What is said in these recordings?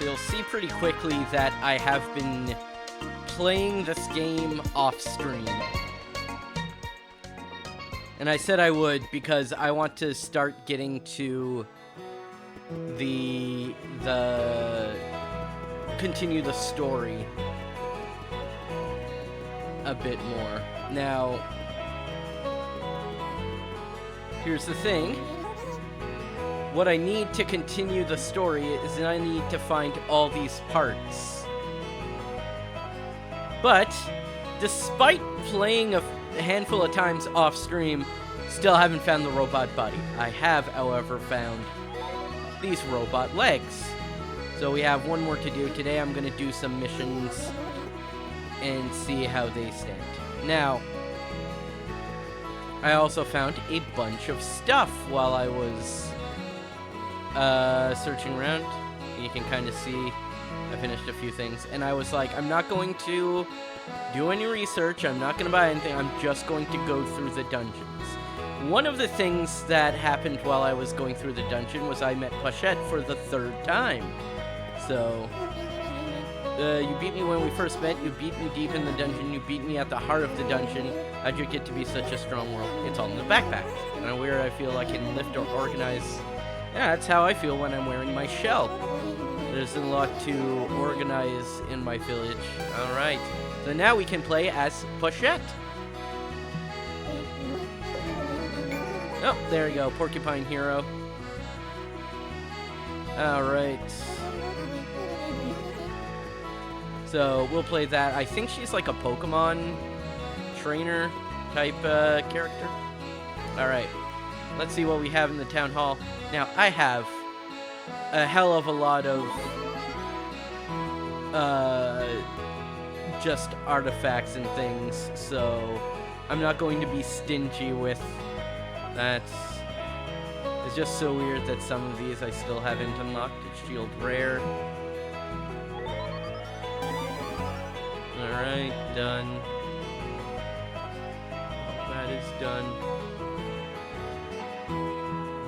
you'll see pretty quickly that I have been playing this game off-stream. And I said I would because I want to start getting to continue the story a bit more. Now, here's the thing. What I need to continue the story is that I need to find all these parts. But, despite playing a handful of times off stream, still haven't found the robot body. I have, however, found these robot legs. So we have one more to do. Today I'm going to do some missions and see how they stand. Now, I also found a bunch of stuff while I was searching around. You can kind of see I finished a few things, and I was like, I'm not going to do any research, I'm not going to buy anything, I'm just going to go through the dungeons. One of the things that happened while I was going through the dungeon was I met Pochette for the 3rd time. So, you beat me when we first met, you beat me deep in the dungeon, you beat me at the heart of the dungeon. How'd you get to be such a strong world? It's all in the backpack. And where I feel I can lift or organize. Yeah, that's how I feel when I'm wearing my shell. There's a lot to organize in my village. Alright, so now we can play as Pochette. Oh, there we go, Porcupine Hero. Alright. So, we'll play that. I think she's like a Pokemon trainer type character. Alright, let's see what we have in the town hall. Now, I have a hell of a lot of just artifacts and things, so I'm not going to be stingy with that. It's just so weird that some of these I still haven't unlocked. It's shield rare. Alright, done. That is done.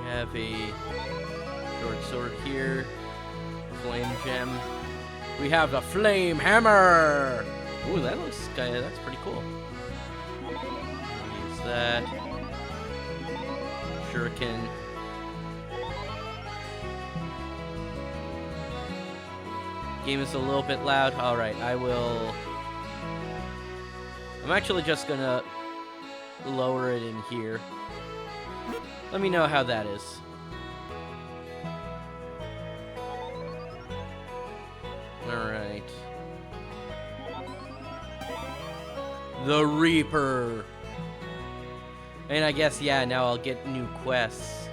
We have a short sword here. Flame gem. We have the flame hammer! Ooh, that looks that's pretty cool. Use that. Shuriken. Game is a little bit loud. Alright, I'm actually just gonna lower it in here. Let me know how that is. Alright. The Reaper. And I guess, yeah, now I'll get new quests.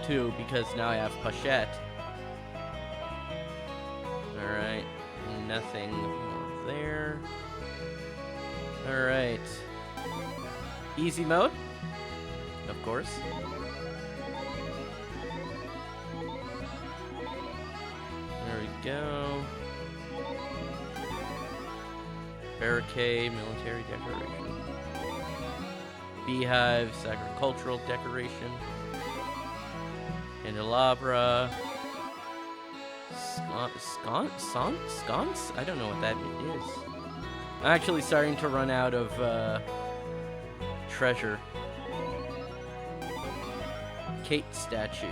Too, because now I have Pochette. Alright. Nothing there. Alright. Easy mode? Of course. There we go. Barricade, military decoration. Beehives, agricultural decoration. Candelabra. Sconce? I don't know what that is. I'm actually starting to run out of treasure. Kate statue.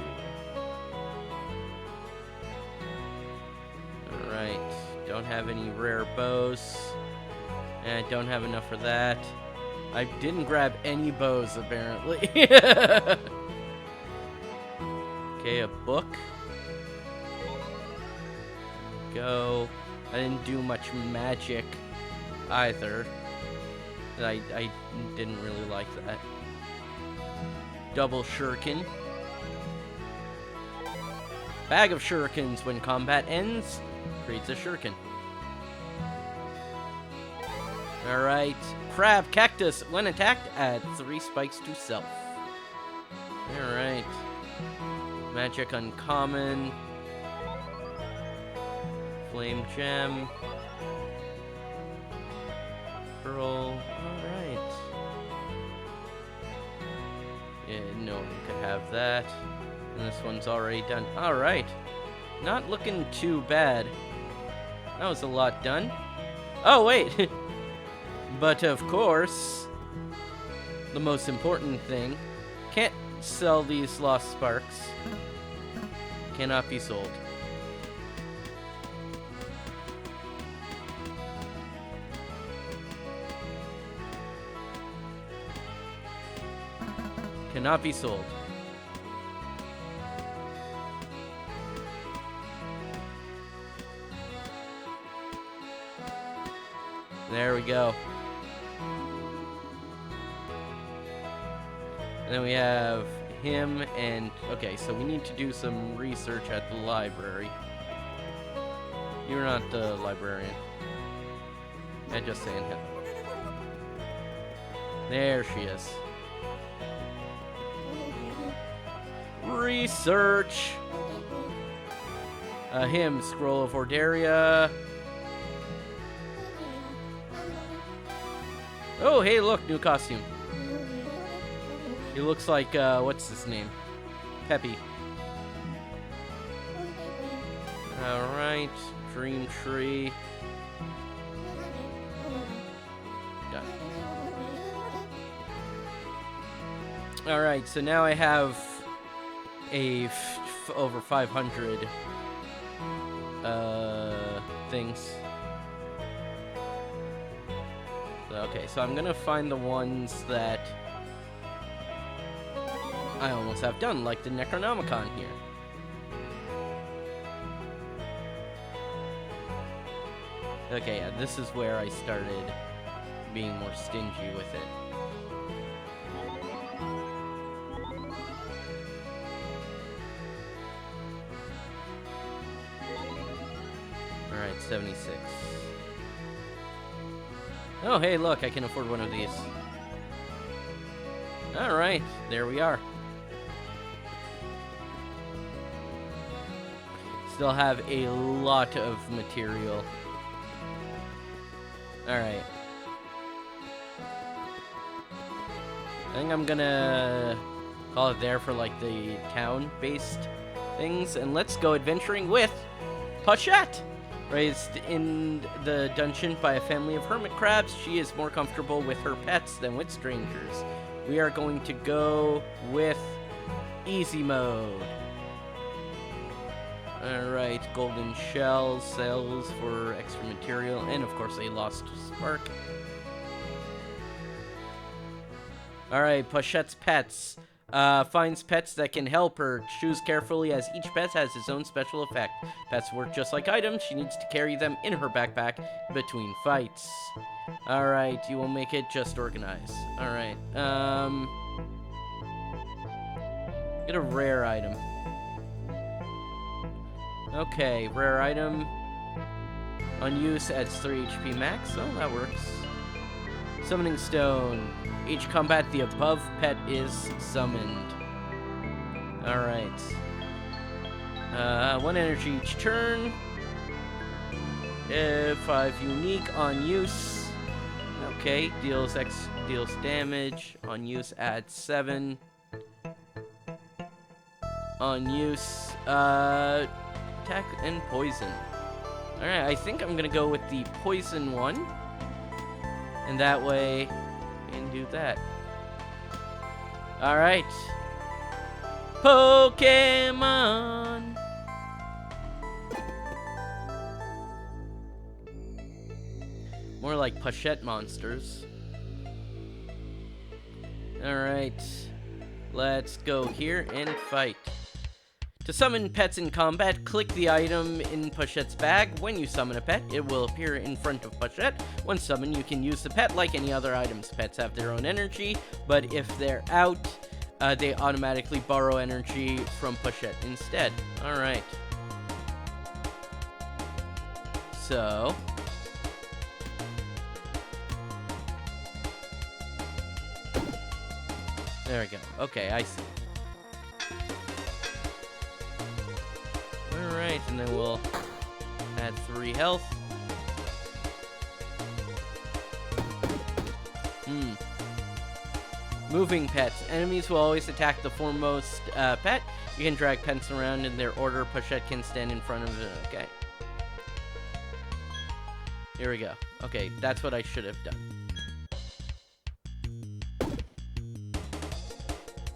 Alright. Don't have any rare bows. And I don't have enough for that. I didn't grab any bows, apparently. Okay, a book. Go. I didn't do much magic either. I didn't really like that. Double shuriken. Bag of shurikens. When combat ends, creates a shuriken. Alright. Crab cactus. When attacked, add 3 spikes to self. Alright. Magic uncommon. Flame gem. Pearl. Alright. Yeah, no one could have that. And this one's already done. Alright. not looking too bad. That was a lot done. Oh, wait. But of course, the most important thing, can't sell these lost sparks. Cannot be sold. Cannot be sold. There we go. And then we have him and... Okay, so we need to do some research at the library. You're not the librarian. I'm just saying him. There she is. Research! Him, Scroll of Ordaria. Oh, hey, look, new costume. He looks like, what's his name? Peppy. Alright, Dream Tree. Done. Alright, so now I have a over 500 things. Okay, so I'm gonna find the ones that I almost have done, like the Necronomicon here. Okay, yeah, this is where I started being more stingy with it. Alright, 76. Oh, hey, look, I can afford one of these. Alright, there we are. Still have a lot of material. Alright. I think I'm gonna call it there for, like, the town-based things. And let's go adventuring with Pochette! Raised in the dungeon by a family of hermit crabs, she is more comfortable with her pets than with strangers. We are going to go with easy mode. Alright, golden shells, cells for extra material, and of course a lost spark. Alright, Pochette's pets. Finds pets that can help her. Choose carefully as each pet has its own special effect. Pets work just like items. She needs to carry them in her backpack between fights. Alright, you will make it just organize. Alright, get a rare item. Okay, rare item. On use adds 3 HP max. Oh, that works. Summoning Stone. Each combat the above pet is summoned. Alright. 1 energy each turn. 5 unique on use. Okay, deals damage. On use adds 7. On use, attack and poison. Alright, I think I'm gonna go with the poison one. And that way, we can do that. Alright. Pokemon! More like Pochette monsters. Alright. Let's go here and fight. To summon pets in combat, click the item in Pochette's bag. When you summon a pet, it will appear in front of Pochette. Once summoned, you can use the pet like any other items. Pets have their own energy, but if they're out, they automatically borrow energy from Pochette instead. Alright. So... there we go. Okay, I see. Alright, and then we'll add 3 health. Moving pets. Enemies will always attack the foremost pet. You can drag pets around in their order. Pochette can stand in front of it. Okay. Here we go. Okay, that's what I should have done.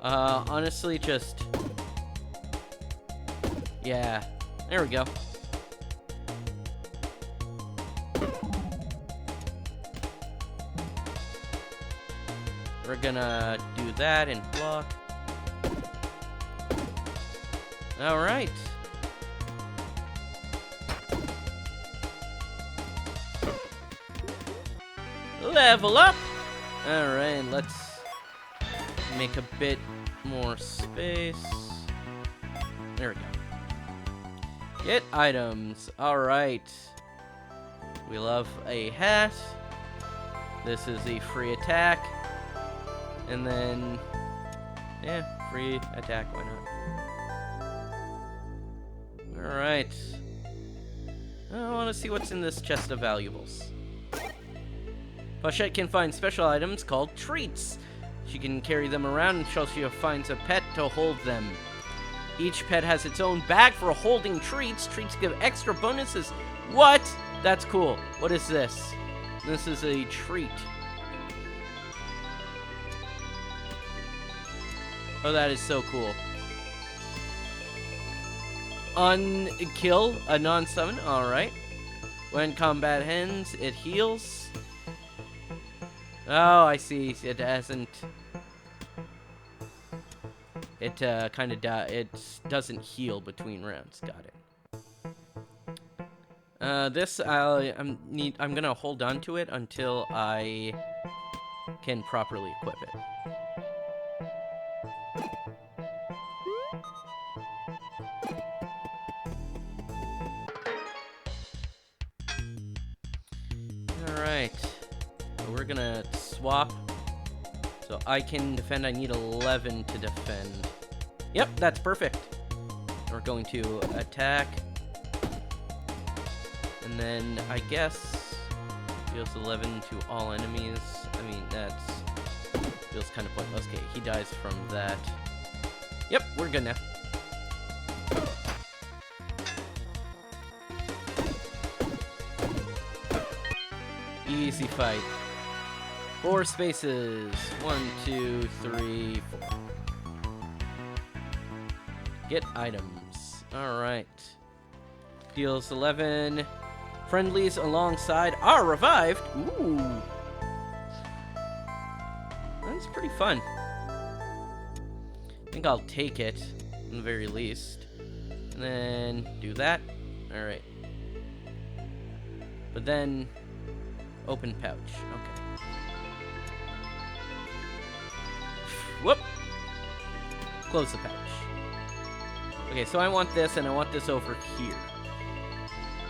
Honestly, just... yeah. There we go. We're gonna do that and block. Alright. Level up! Alright, let's make a bit more space. There we go. Get items. Alright. We love a hat. This is a free attack. And then, yeah, free attack, why not? Alright. I want to see what's in this chest of valuables. Pochette can find special items called treats. She can carry them around until she finds a pet to hold them. Each pet has its own bag for holding treats. Treats give extra bonuses. What? That's cool. What is this? This is a treat. Oh, that is so cool. Unkill, a non-summon, alright. When combat ends, it heals. Oh, I see, it hasn't... it it doesn't heal between rounds, got it. This, I'm gonna hold on to it until I can properly equip it. Alright, so we're gonna swap. So I can defend, I need 11 to defend. Yep, that's perfect. We're going to attack. And then, I guess, deals 11 to all enemies. I mean, that's feels kind of pointless. Okay, he dies from that. Yep, we're good now. Easy fight. 4 spaces. 1, 2, 3, 4. Get items. Alright. Deals 11. Friendlies alongside are revived. Ooh. That's pretty fun. I think I'll take it, in the very least. And then do that. Alright. But then... open pouch. Okay. Whoop! Close the pouch. Okay, so I want this, and I want this over here.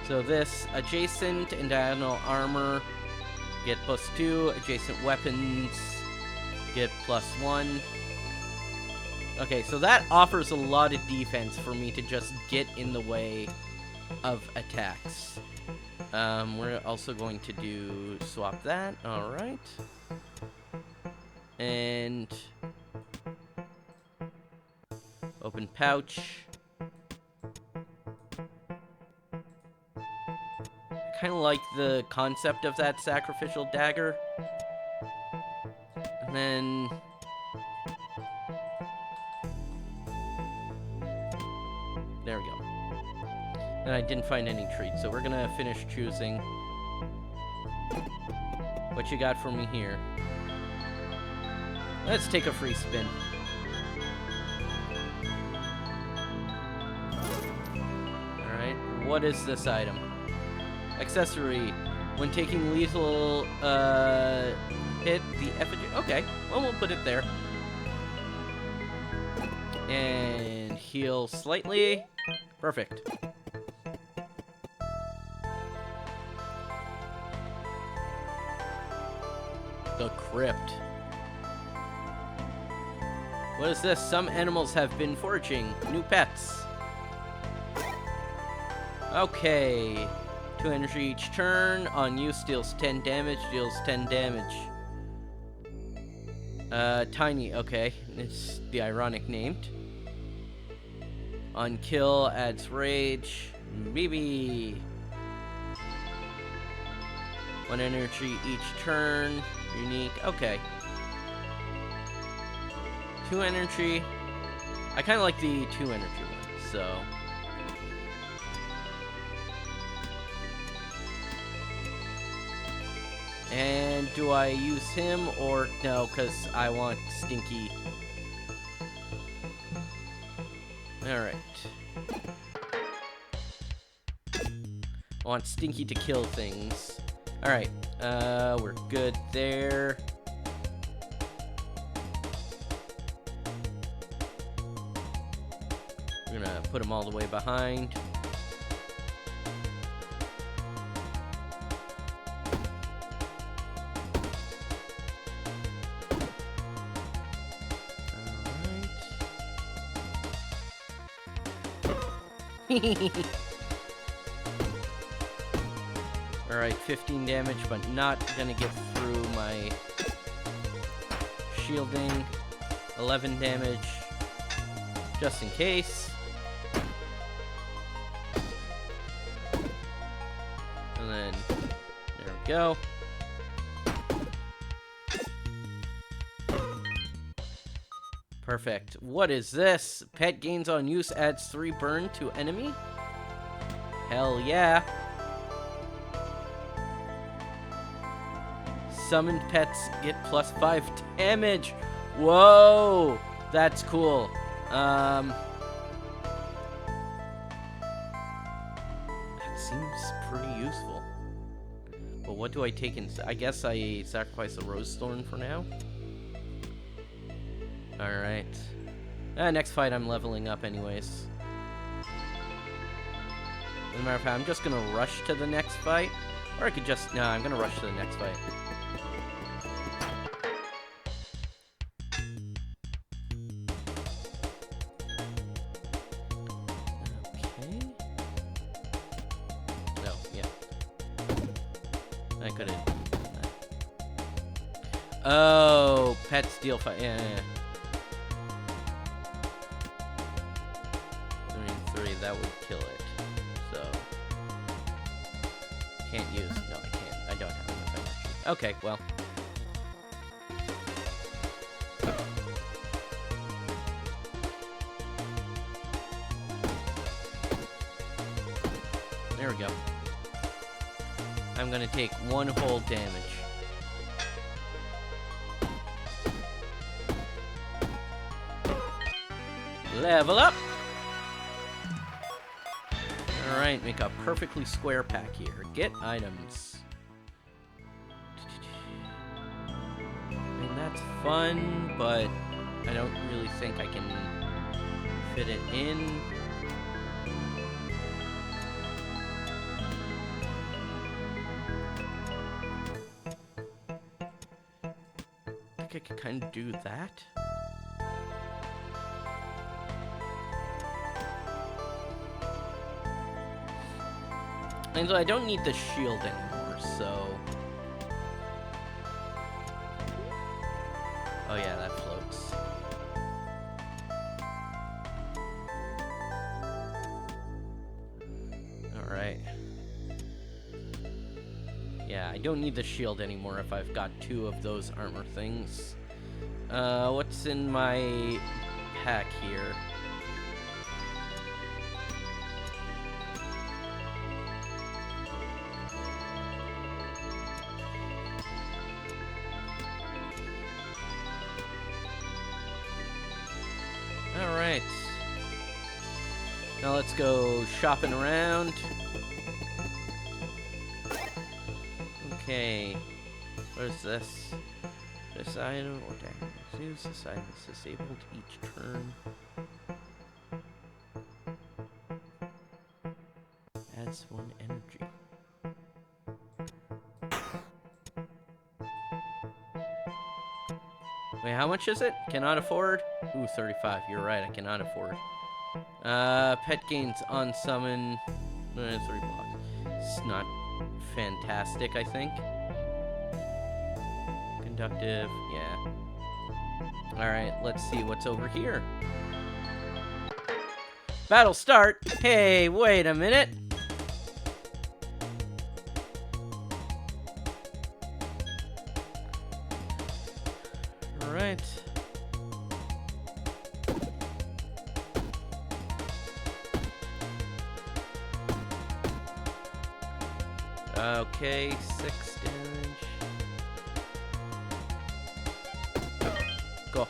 So this, adjacent and diagonal armor, get +2. Adjacent weapons, get +1. Okay, so that offers a lot of defense for me to just get in the way of attacks. We're also going to do swap that. Alright. And open pouch. I kind of like the concept of that sacrificial dagger. And then there we go. And I didn't find any treats, so we're gonna finish choosing. What you got for me here? Let's take a free spin. Alright, what is this item? Accessory. When taking lethal hit, the effigy. Okay, well, we'll put it there. And heal slightly. Perfect. The crypt. What is this? Some animals have been foraging. New pets. Okay. 2 energy each turn. On use deals 10 damage. Deals 10 damage. Tiny, okay. It's the ironic named. On kill, adds rage. Maybe 1 energy each turn. Unique, okay. 2 energy. I kind of like the 2 energy one, so. And do I use him or no? Because I want Stinky. Alright. I want Stinky to kill things. Alright. We're good there. We're gonna put him all the way behind. Alright, 15 damage, but not gonna get through my shielding. 11 damage, just in case. And then, there we go. Perfect. What is this? Pet gains on use, adds 3 burn to enemy? Hell yeah. Summoned pets get +5 damage. Whoa, that's cool. That seems pretty useful. But what do I take in? I guess I sacrifice the Rose Thorn for now. Alright. Next fight I'm leveling up anyways. As a matter of fact, I'm just gonna rush to the next fight. Or I could just... No, I'm gonna rush to the next fight. Okay. No, yeah. I could've... Oh, pet steal fight. Yeah, yeah, yeah. That would kill it. So can't use. No, I can't. I don't have enough energy. Okay, well. There we go. I'm gonna take 1 whole damage. Level up! Alright, make a perfectly square pack here. Get items. I mean, that's fun, but I don't really think I can fit it in. I think I could kind of do that. And so I don't need the shield anymore, so... Oh yeah, that floats. Alright. Yeah, I don't need the shield anymore if I've got 2 of those armor things. What's in my pack here? Alright. Now let's go shopping around. Okay. What is this? This item or damage. Use this item is disabled each turn. Adds 1 energy. Wait, how much is it? Cannot afford? Ooh, 35. You're right, I cannot afford. Pet gains on summon. 3 blocks. It's not fantastic, I think. Conductive, yeah. Alright, let's see what's over here. Battle start! Hey, wait a minute! Alright. Okay, 6 damage. Go.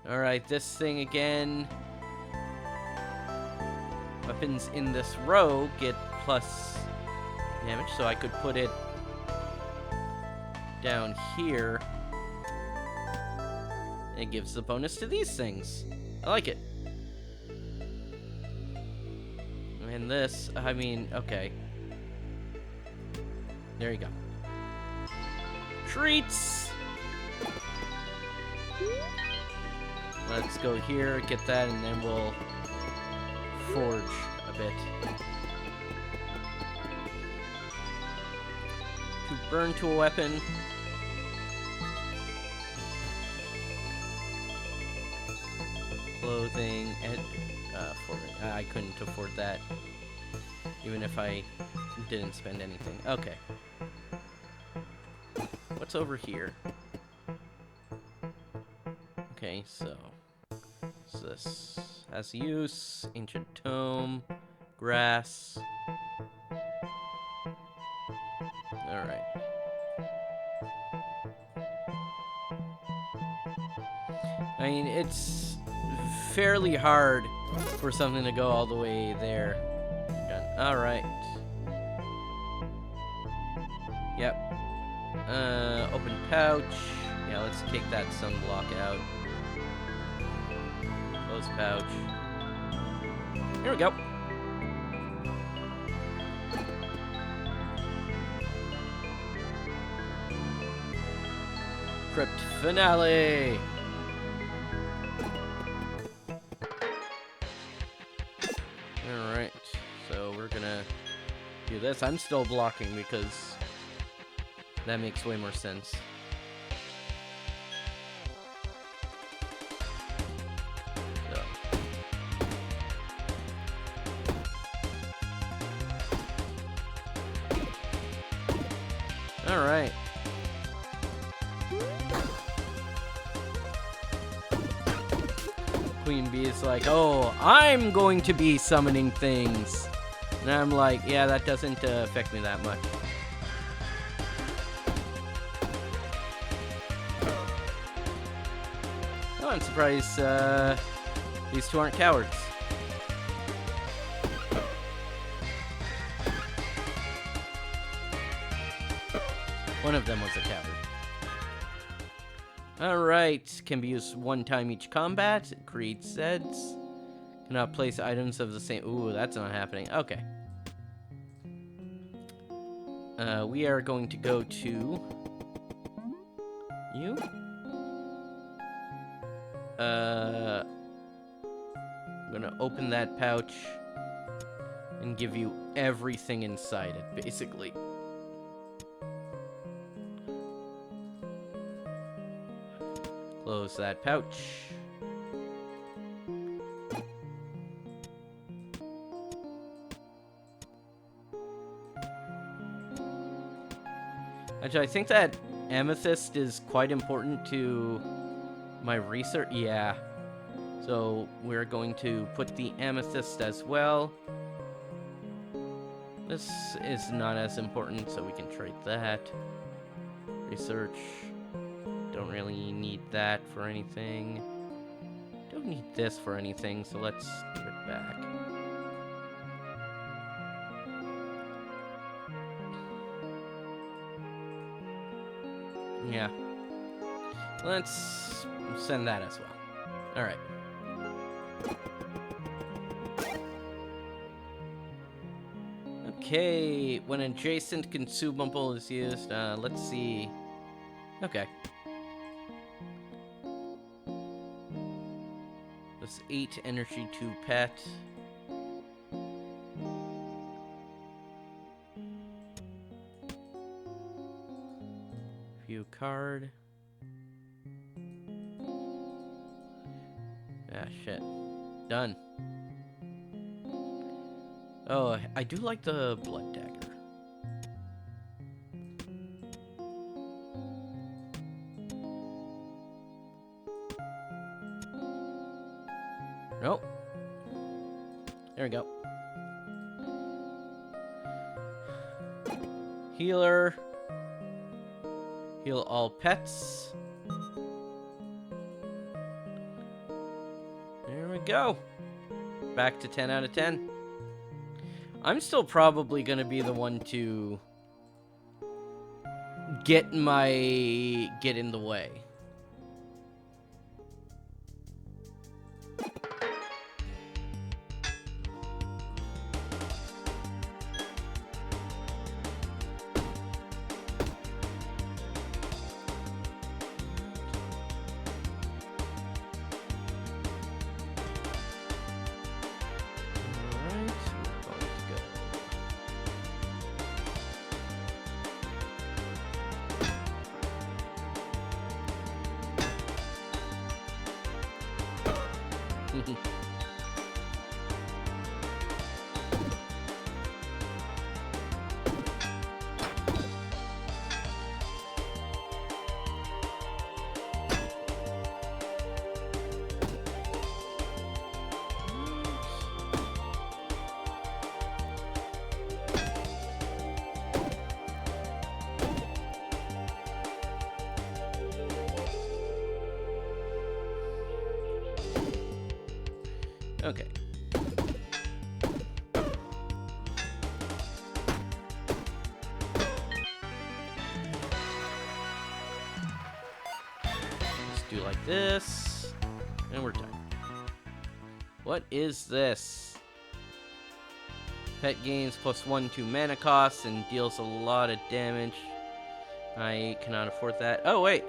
Alright, this thing again. Weapons in this row get plus damage, so I could put it down here. It gives the bonus to these things. I like it. And this, I mean, okay. There you go. Treats! Let's go here, get that, and then we'll forge a bit. To burn to a weapon. Clothing, and I couldn't afford that. Even if I didn't spend anything. Okay. What's over here? Okay, so this has use, ancient tome, grass. Alright. I mean, it's fairly hard for something to go all the way there. Done. Alright. Yep. Open pouch. Yeah, let's take that sunblock out. Close pouch. Here we go. Crypt finale. Alright, so we're gonna do this. I'm still blocking because that makes way more sense. Alright. Queen Bee is like, oh, I'm going to be summoning things. And I'm like, yeah, that doesn't affect me that much. Oh, I'm surprised these two aren't cowards. One of them was a coward. Alright, can be used one time each combat. It creates sets. Cannot place items of the same... Ooh, that's not happening. Okay. We are going to go to... You? I'm gonna open that pouch and give you everything inside it, basically. Close that pouch. Actually, I think that amethyst is quite important to my research. Yeah. So we're going to put the amethyst as well. This is not as important, so we can trade that. Research. Don't really need that for anything. Don't need this for anything, so let's give it back. Yeah. Let's send that as well. Alright. Okay, when adjacent consumable is used, let's see. Okay. That's 8 energy to pet. View card. Ah, shit. Done. Oh, I do like the blood dagger. Nope. There we go. Healer. Heal all pets. There we go. Back to 10 out of 10. I'm still probably going to be the one to get in the way. Okay. Let's do like this, and we're done. What is this? Pet gains +1 to mana cost and deals a lot of damage. I cannot afford that. Oh, wait.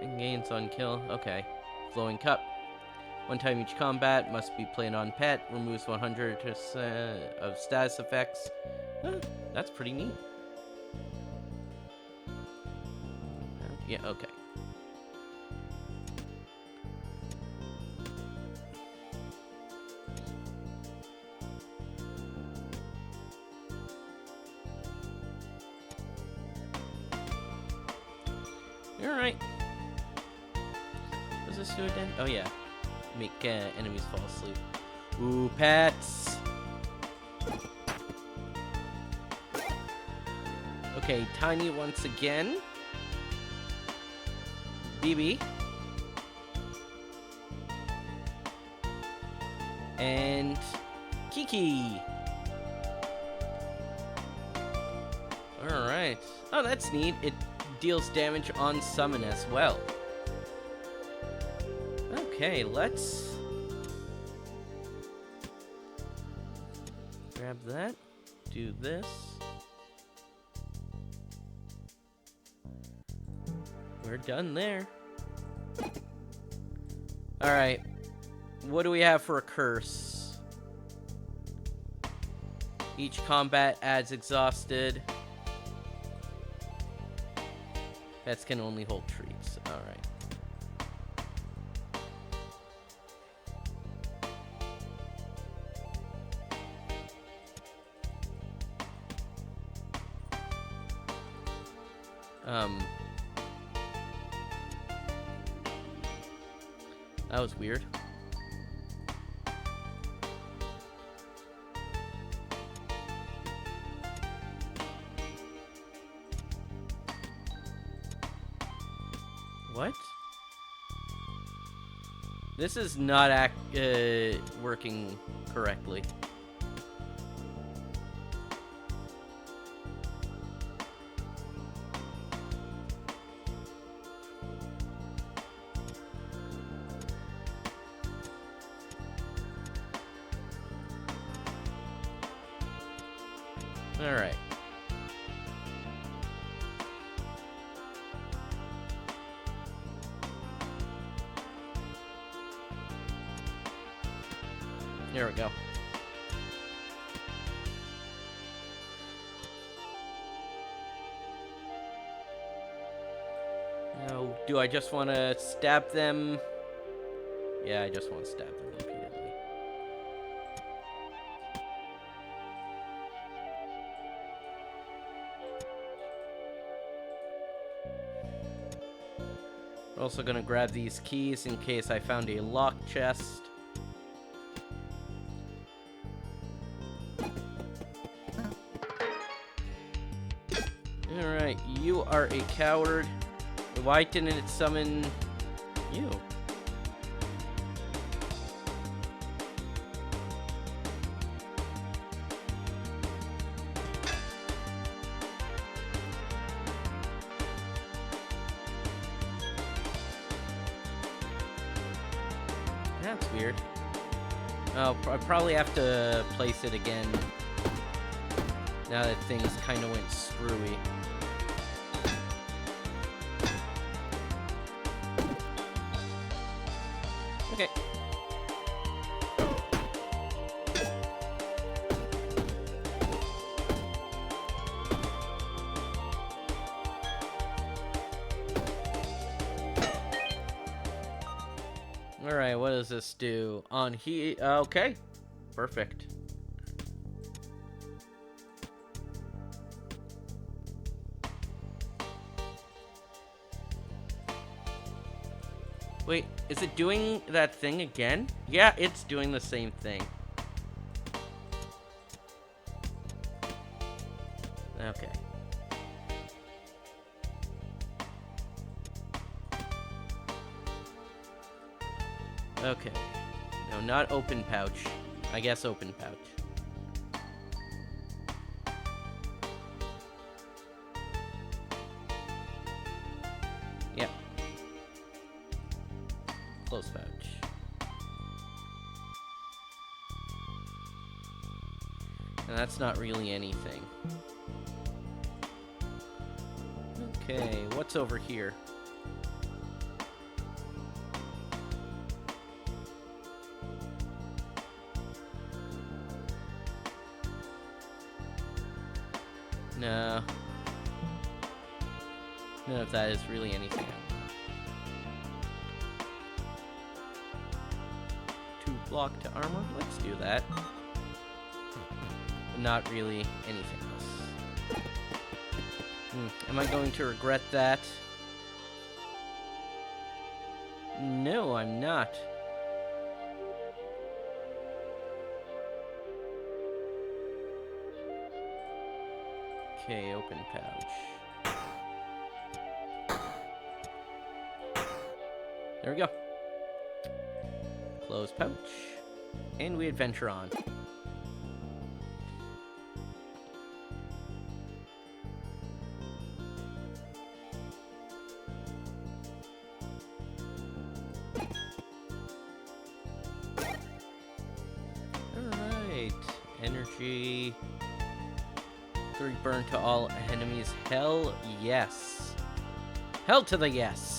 And gains on kill. Okay. Flowing Cup. One time each combat must be played on pet. Removes 100% of status effects. That's pretty neat. Yeah, okay. Alright. What does this do again? Oh, yeah. Make enemies fall asleep. Ooh, pets! Okay, Tiny once again. BB. And Kiki. Alright. Oh, that's neat. It deals damage on summon as well. Okay, let's grab that, do this. We're done there. Alright, what do we have for a curse? Each combat adds exhausted. Pets can only hold treats. Alright. That was weird. What? This is not working correctly. All right. There we go. Now, do I just want to stab them? Yeah, I just want to stab them repeatedly. We're also going to grab these keys in case I found a locked chest. Alright, you are a coward. Why didn't it summon you? That's weird. Oh, I probably have to place it again now that things kind of went screwy. Okay. Alright, what does this do? On he... okay. Perfect. Wait, is it doing that thing again? Yeah, it's doing the same thing. Okay. Okay. No, not open pouch. I guess open pouch. Yep. Close pouch. And that's not really anything. Okay, what's over here? No. None of that is really anything. To block to armor? Let's do that. Not really anything else. Am I going to regret that? No, I'm not. Okay, open pouch. There we go. Close pouch. And we adventure on. Alright. Energy. 3 burn to all enemies. Hell yes. Hell to the yes.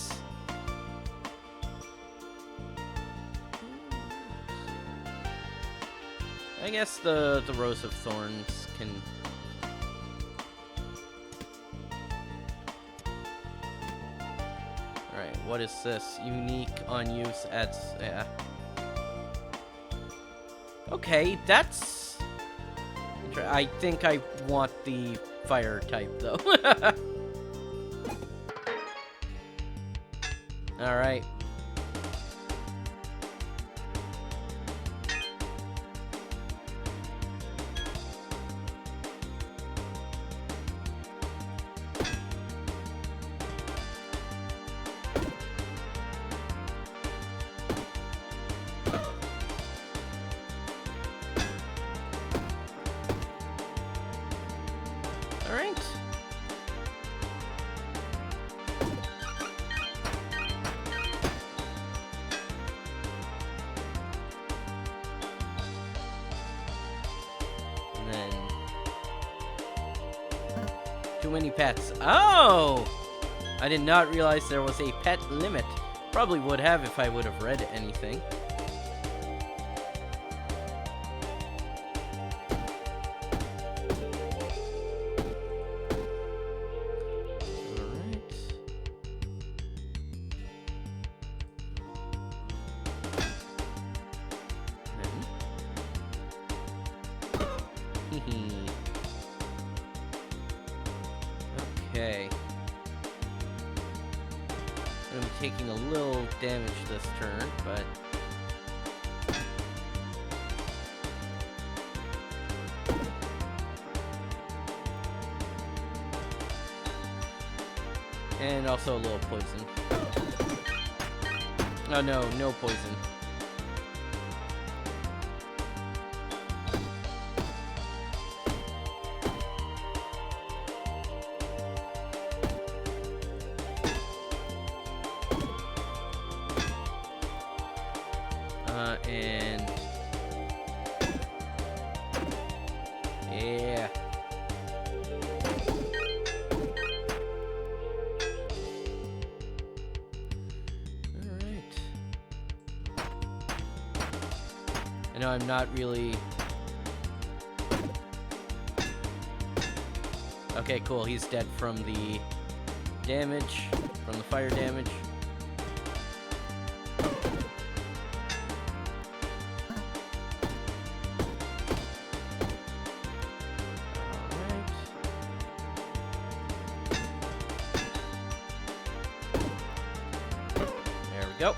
I guess the Rose of Thorns can... Alright, what is this? Unique on use adds... yeah. Okay, that's... I think I want the fire type, though. Alright. Alright. And then... too many pets. Oh! I did not realize there was a pet limit. Probably would have if I would have read anything. Okay. I'm taking a little damage this turn, but... And also a little poison. Oh no, no poison. And... yeah. Alright. I know I'm not really... okay, cool. He's dead from the damage, from the fire damage. Go.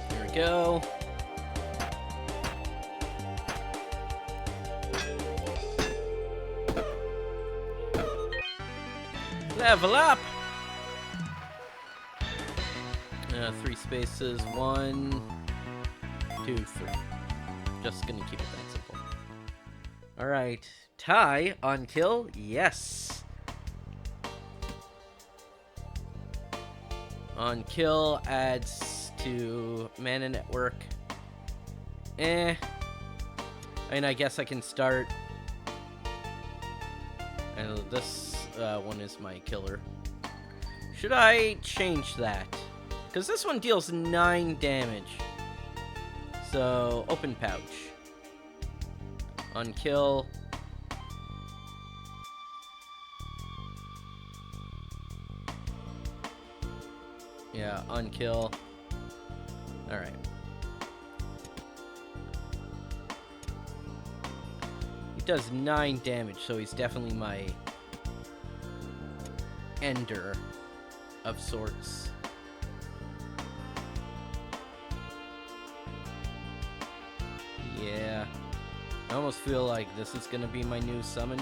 There we go. Level up! 3 spaces, 1, 2, 3. Just gonna keep it that simple. Alright, tie on kill, yes. On kill adds to mana network. I mean, I guess I can start. And this one is my killer. Should I change that? Because this one deals 9 damage. So, open pouch. On kill. Yeah, on kill. Alright. He does 9 damage, so he's definitely my ender of sorts. Yeah. I almost feel like this is gonna be my new summon.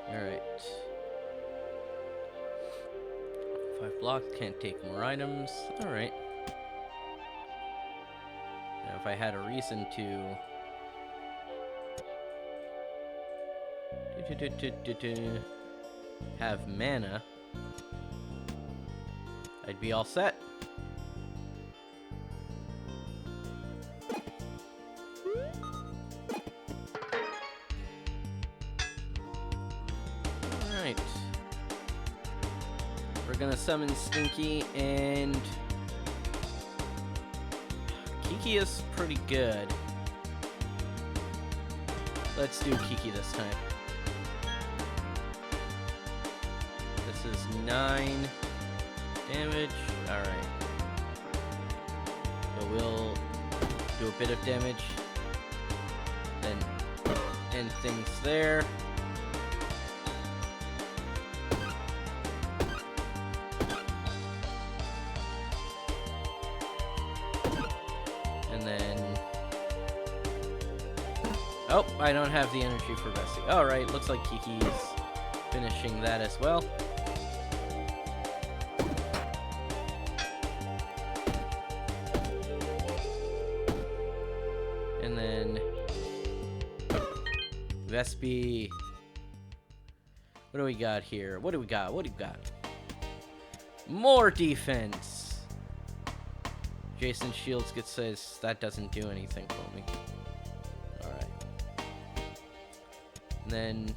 Alright. 5 blocks, can't take more items. Alright. Now if I had a reason to... have mana, I'd be all set. Alright. We're gonna summon Stinky, and Kiki is pretty good. Let's do Kiki this time. This is 9 damage. Alright. So we'll do a bit of damage. Then end things there. And then... oh, I don't have the energy for resting. Alright, looks like Kiki's finishing that as well. And then Vespi. What do we got here? What do we got? What do we got? More defense. Jason Shields gets says that doesn't do anything for me. Alright. And then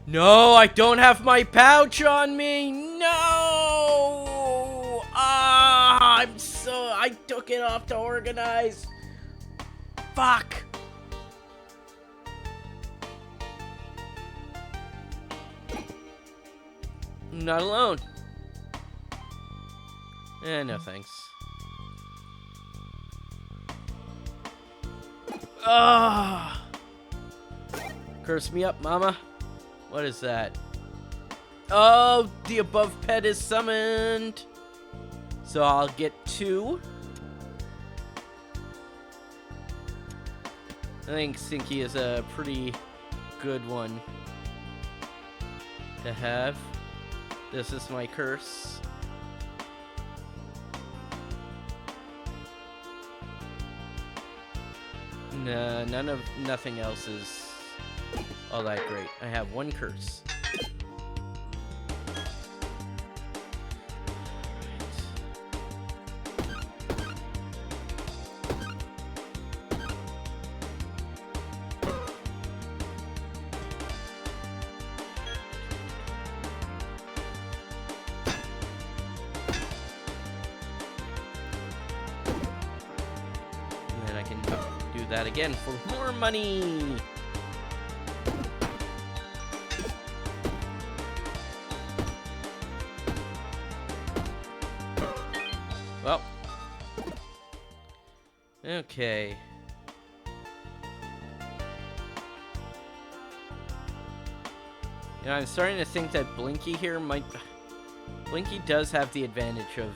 No, I don't have my pouch on me. No. I took it off to organize. Fuck. I'm not alone. No thanks. Ah. Curse me up, mama. What is that? Oh, the above pet is summoned. So I'll get 2. I think Sinky is a pretty good one to have. This is my curse. Nah, nothing else is all that great. I have 1 curse. That again for more money. Well, okay. You know, I'm starting to think that Blinky here might. Blinky does have the advantage of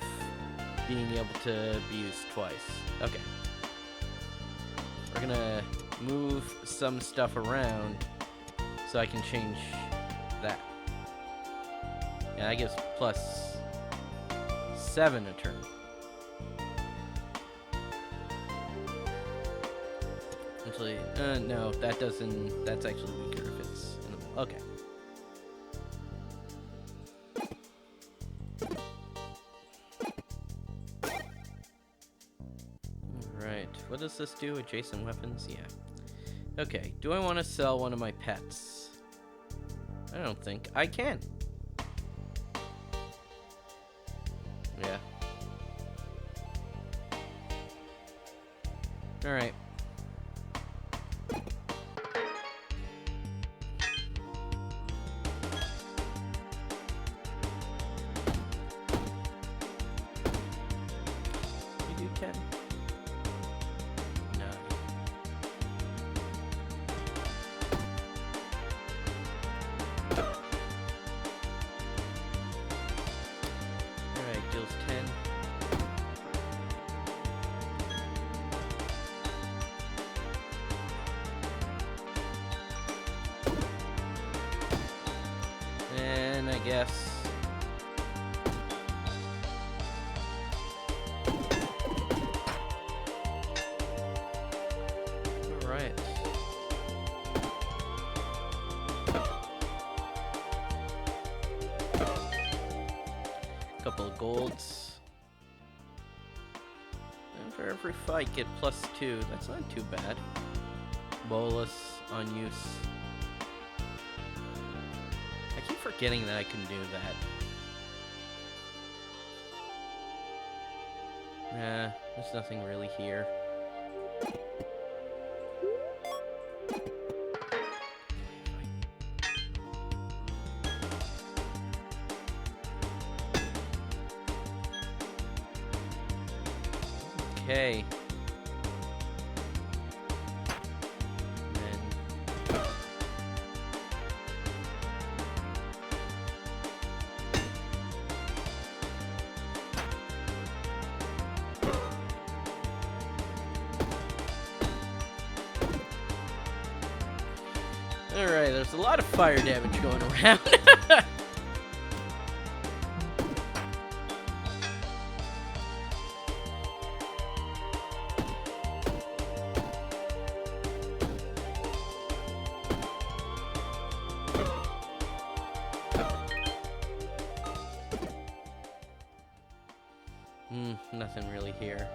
being able to be used twice. Okay. We're gonna move some stuff around so I can change that. Yeah, that gives +7 a turn. Actually, no, that doesn't. That's actually weaker if it's in the. Okay. What does this do? Adjacent weapons? Yeah. Okay, do I want to sell one of my pets? I don't think I can. Yeah. Alright. You do 10. I guess. All right. Couple of golds. And for every fight, get +2. That's not too bad. Bolus on use. I keep forgetting that I can do that. Nah, there's nothing really here. Okay. Alright, there's a lot of fire damage going around. Nothing really here.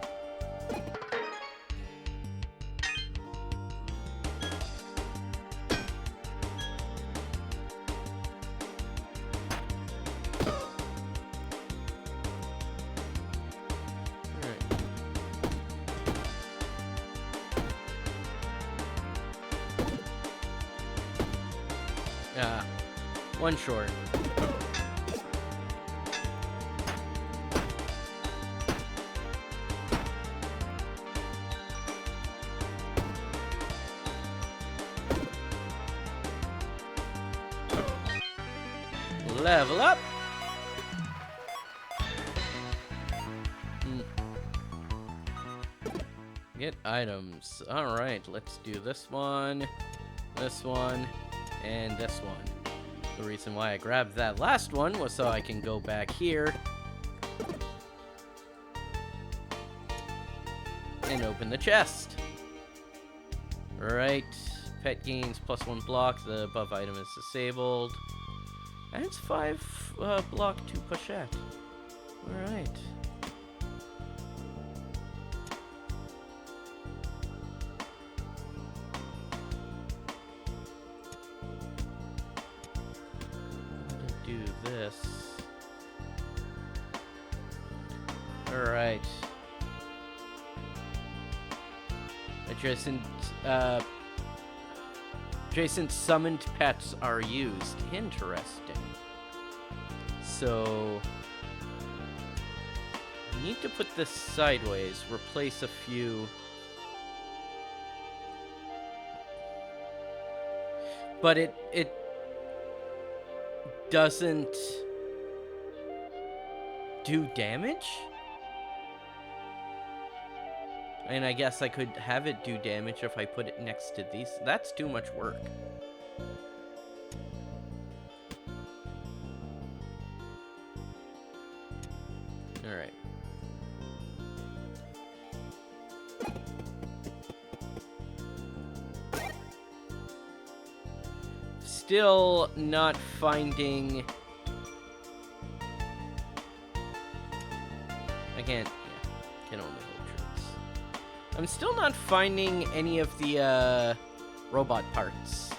One short. Level up! Get items. Alright, let's do this one, and this one. The reason why I grabbed that last one was so I can go back here and open the chest. Alright, pet gains +1 block. The above item is disabled. And it's 5 block to pochette. Alright. Do this. Alright. Adjacent summoned pets are used. Interesting. So need to put this sideways, replace a few. But it doesn't do damage? And I guess I could have it do damage if I put it next to these. That's too much work. Alright. Still not finding... Again, yeah, can only hold troops. I'm still not finding any of the robot parts.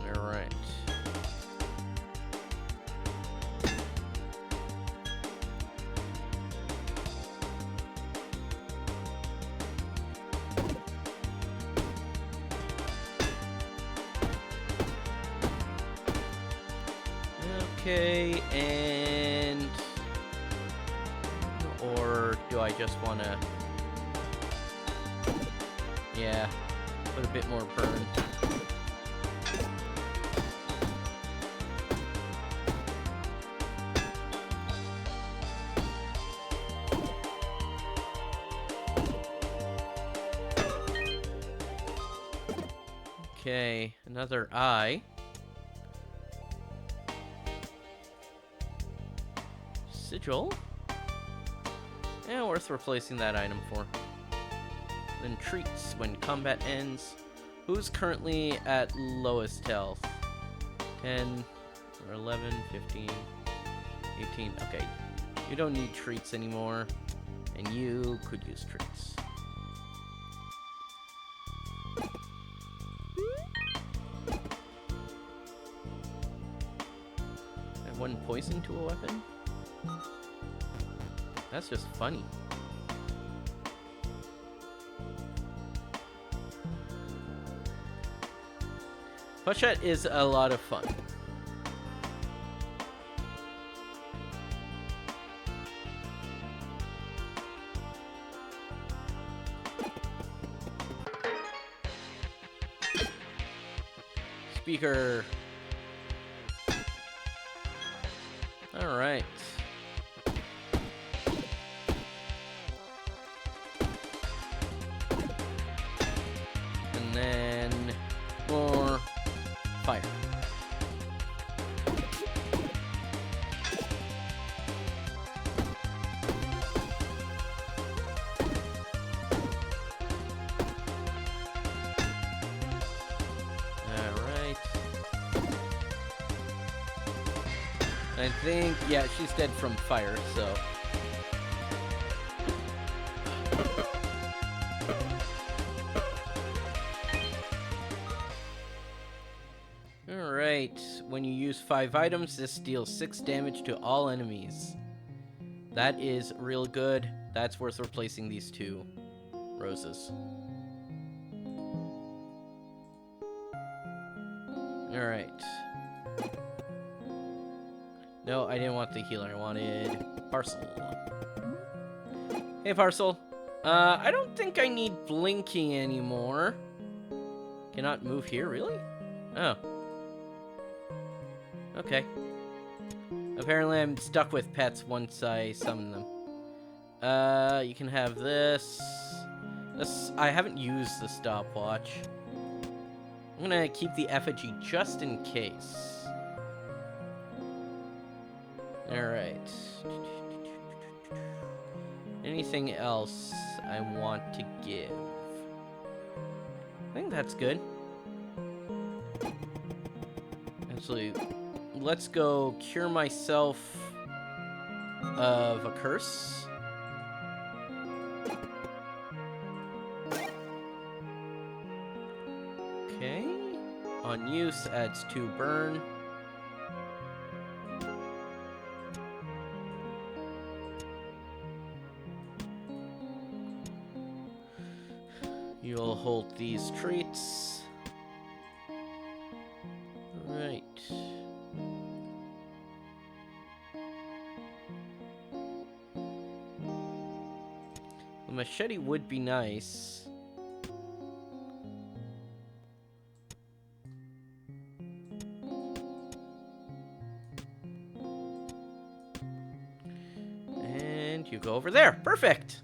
Alright. Okay, and... Or do I just want to... Yeah, put a bit more burn. Okay, another eye. Sigil? Yeah, worth replacing that item for. Then treats when combat ends. Who's currently at lowest health? 10 or 11, 15, 18. Okay, you don't need treats anymore, and you could use treats. Add 1 poison to a weapon? That's just funny. Pochette is a lot of fun. Speaker. All right. And then more fire. I think, yeah, she's dead from fire, so. Alright, when you use 5 items, this deals 6 damage to all enemies. That is real good. That's worth replacing these 2 roses. Alright. No, I didn't want the healer. I wanted Parcel. Hey, Parcel. I don't think I need blinking anymore. Cannot move here, really? Oh. Okay. Apparently I'm stuck with pets once I summon them. You can have this. I haven't used the stopwatch. I'm gonna keep the effigy just in case. Alright. Anything else I want to give? I think that's good. Actually, let's go cure myself of a curse. Okay. On use adds 2 burn. You'll hold these treats. Right. The machete would be nice. And you go over there. Perfect!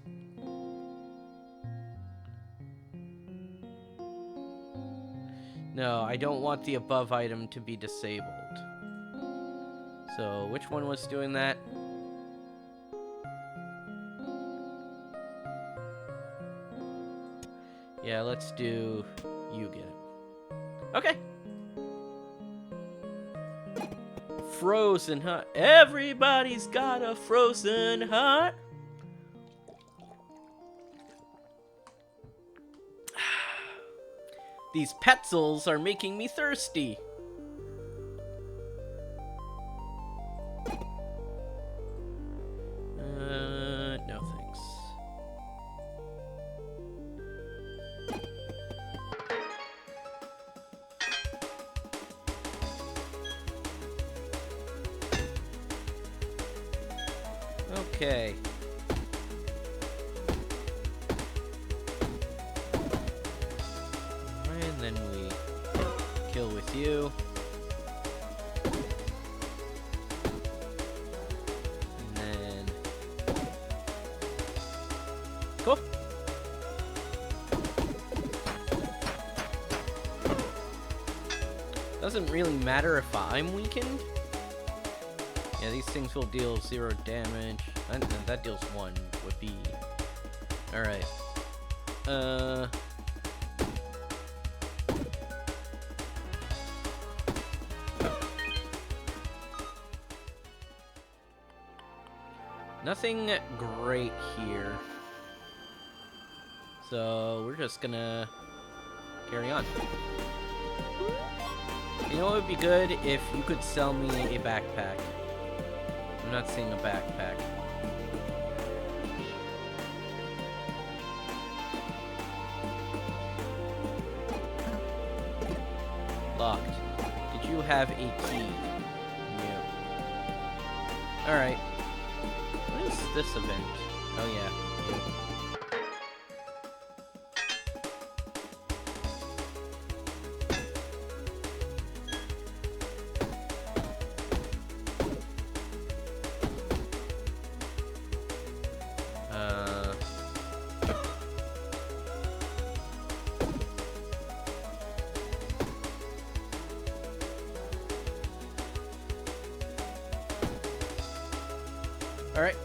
No, I don't want the above item to be disabled. So, which one was doing that? Yeah, let's do you get it. Okay. Frozen hut. Everybody's got a frozen hut. These pretzels are making me thirsty. No thanks. Okay. And then we kill with you. And then... Cool. Doesn't really matter if I'm weakened. Yeah, these things will deal 0 damage. And that deals 1 with B. Alright. Nothing great here. So we're just gonna carry on. You know what would be good? If you could sell me a backpack. I'm not seeing a backpack. Locked. Did you have a key? No. Alright. What is this event? Oh yeah. Alright.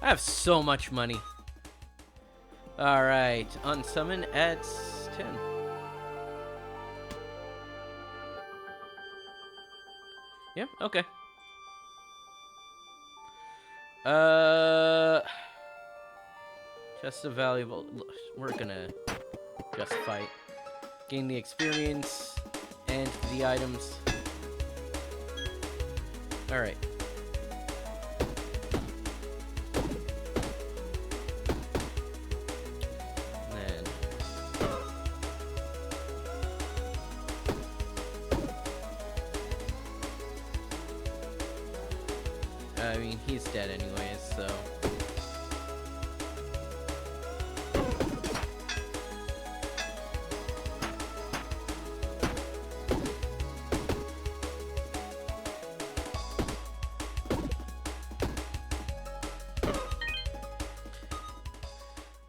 I have so much money. Alright, unsummon at 10. Yeah, okay. Just a valuable... We're gonna just fight. Gain the experience and the items. Alright. I mean, he's dead anyways, so...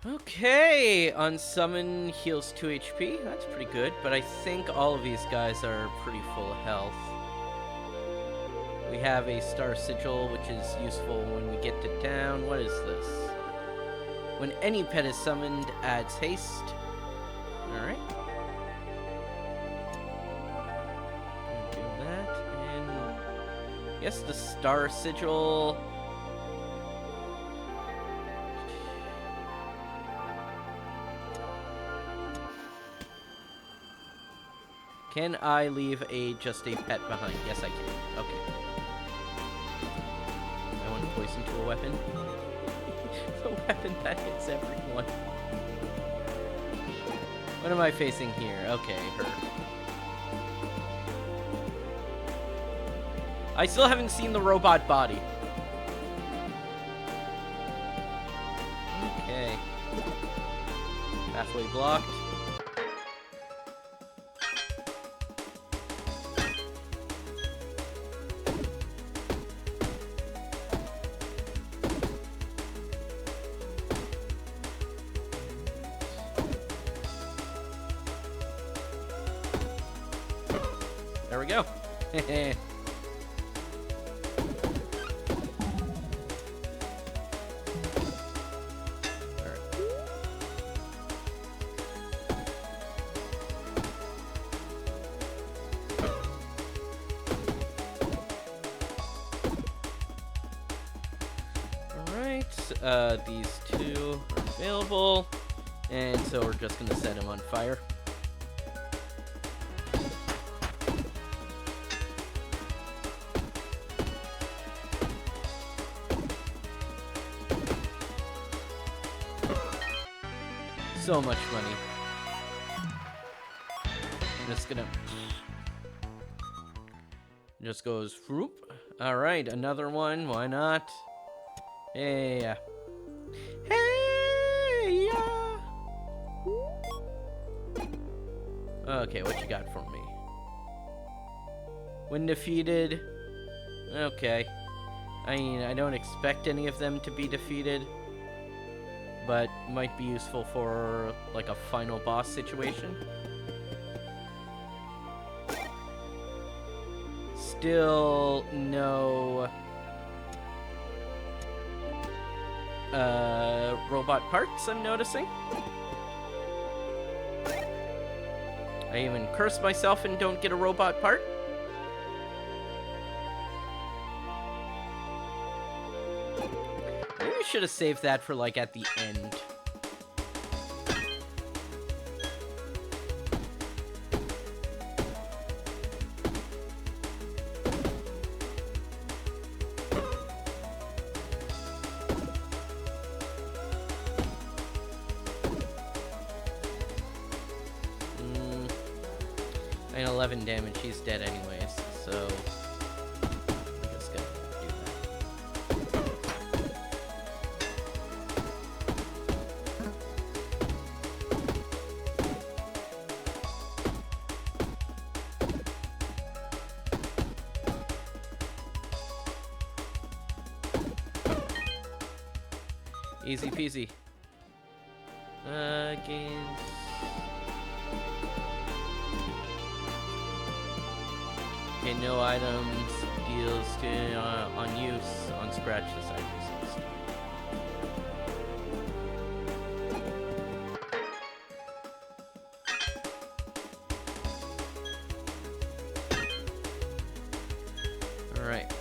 Okay, unsummon heals 2 HP. That's pretty good, but I think all of these guys are pretty full health. We have a star sigil, which is useful when we get to town. What is this? When any pet is summoned, adds haste. Alright. Do that, and... yes, the star sigil... Can I leave just a pet behind? Yes, I can. Okay. I want to poison to a weapon. A weapon that hits everyone. What am I facing here? Okay, her. I still haven't seen the robot body. Okay. Pathway blocked. There we go. Alright, these two are available, and so we're just gonna set him on fire. So much money. I'm just gonna... just goes whoop. Alright, another one. Why not? Hey, yeah. Hey, yeah. Okay, what you got for me? When defeated... okay. I mean, I don't expect any of them to be defeated, but might be useful for, like, a final boss situation. Still no... robot parts, I'm noticing. I even curse myself and don't get a robot part. Maybe I should have saved that for, like, at the end. And 11 damage, he's dead anyways, so I'm just gonna do that. Easy peasy. Gains. Okay, no items, deals to, on use, on scratch the side resist. Alright.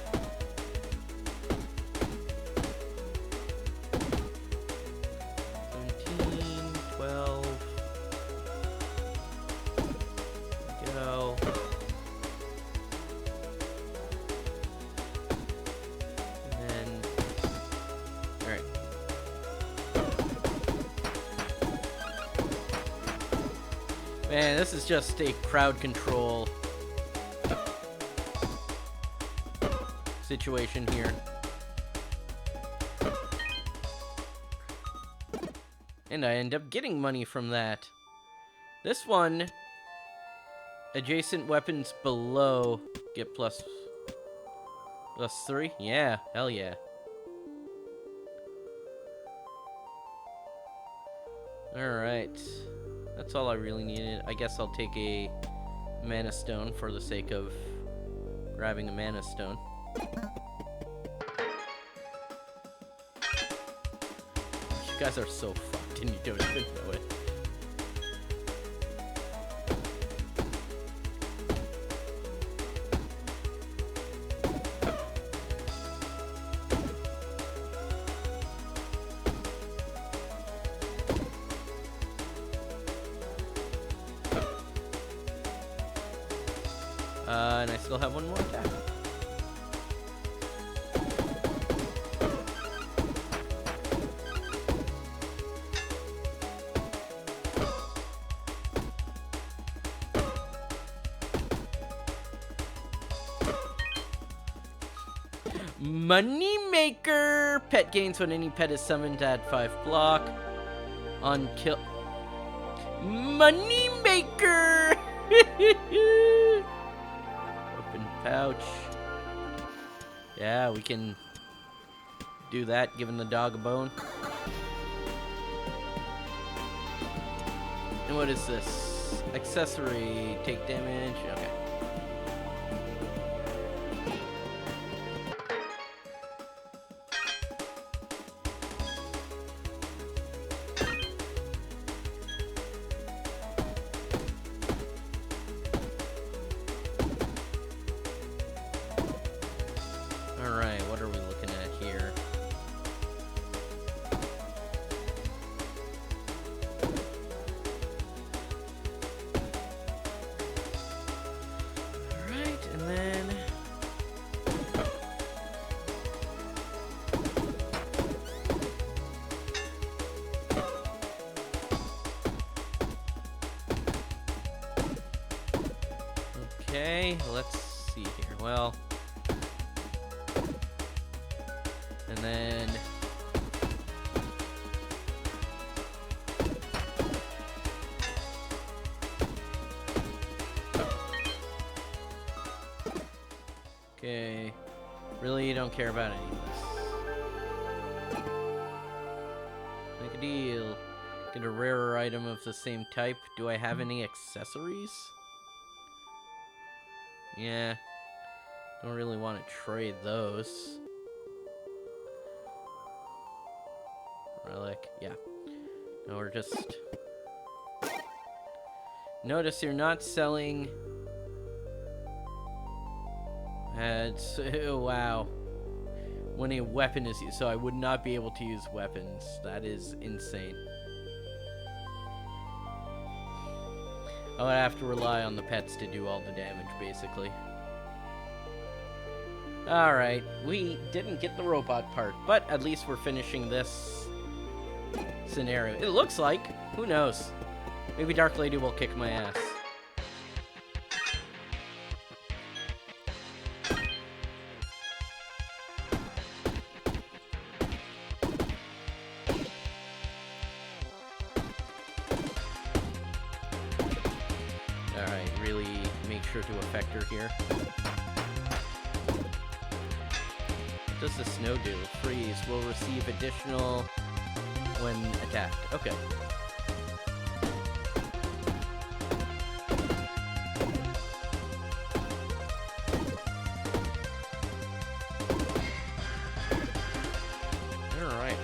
Man, this is just a crowd control situation here. And I end up getting money from that. This one, adjacent weapons below get plus 3? Yeah, hell yeah. Alright. That's all I really needed. I guess I'll take a mana stone for the sake of grabbing a mana stone. You guys are so fucked and you don't even know it. And I still have one more attack. Moneymaker! Pet gains when any pet is summoned, add 5 block. On kill. Moneymaker! Open pouch. Yeah, we can do that, giving the dog a bone. And what is this? Accessory. Take damage. Okay. Alright, what are we looking at here? Alright, and then... Okay, let's see here. Well... And then... Okay. Really, you don't care about any of this. Make a deal. Get a rarer item of the same type. Do I have any accessories? Yeah. Don't really want to trade those. Relic, yeah. No, we're just... Notice you're not selling... Ads. Wow. When a weapon is used, so I would not be able to use weapons. That is insane. I would have to rely on the pets to do all the damage, basically. Alright, we didn't get the robot part, but at least we're finishing this scenario. It looks like. Who knows? Maybe Dark Lady will kick my ass. Alright, really make sure to affect her here. What does the snow do? Freeze. Will receive additional when attacked. Okay. Alright.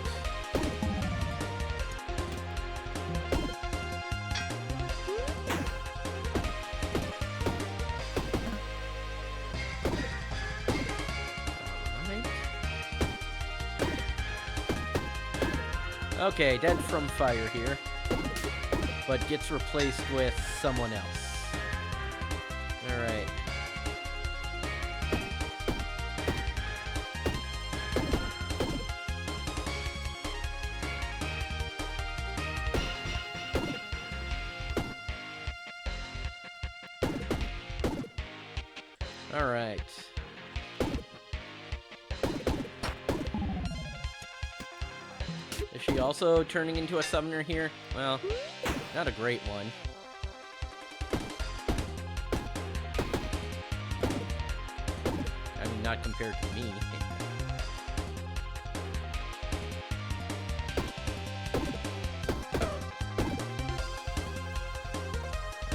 Okay, dead from fire here, but gets replaced with someone else. Alright. Alright. Is she also turning into a summoner here? Well, not a great one. I mean, not compared to me.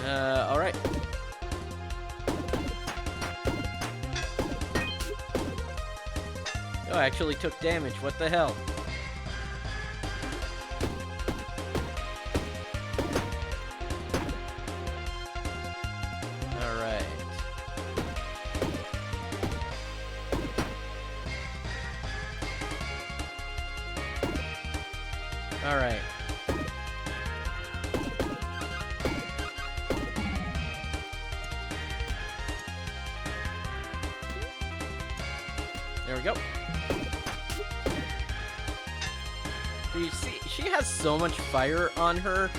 Alright. Oh, I actually took damage. What the hell? Alright. Alright. There we go. You see, she has so much fire on her.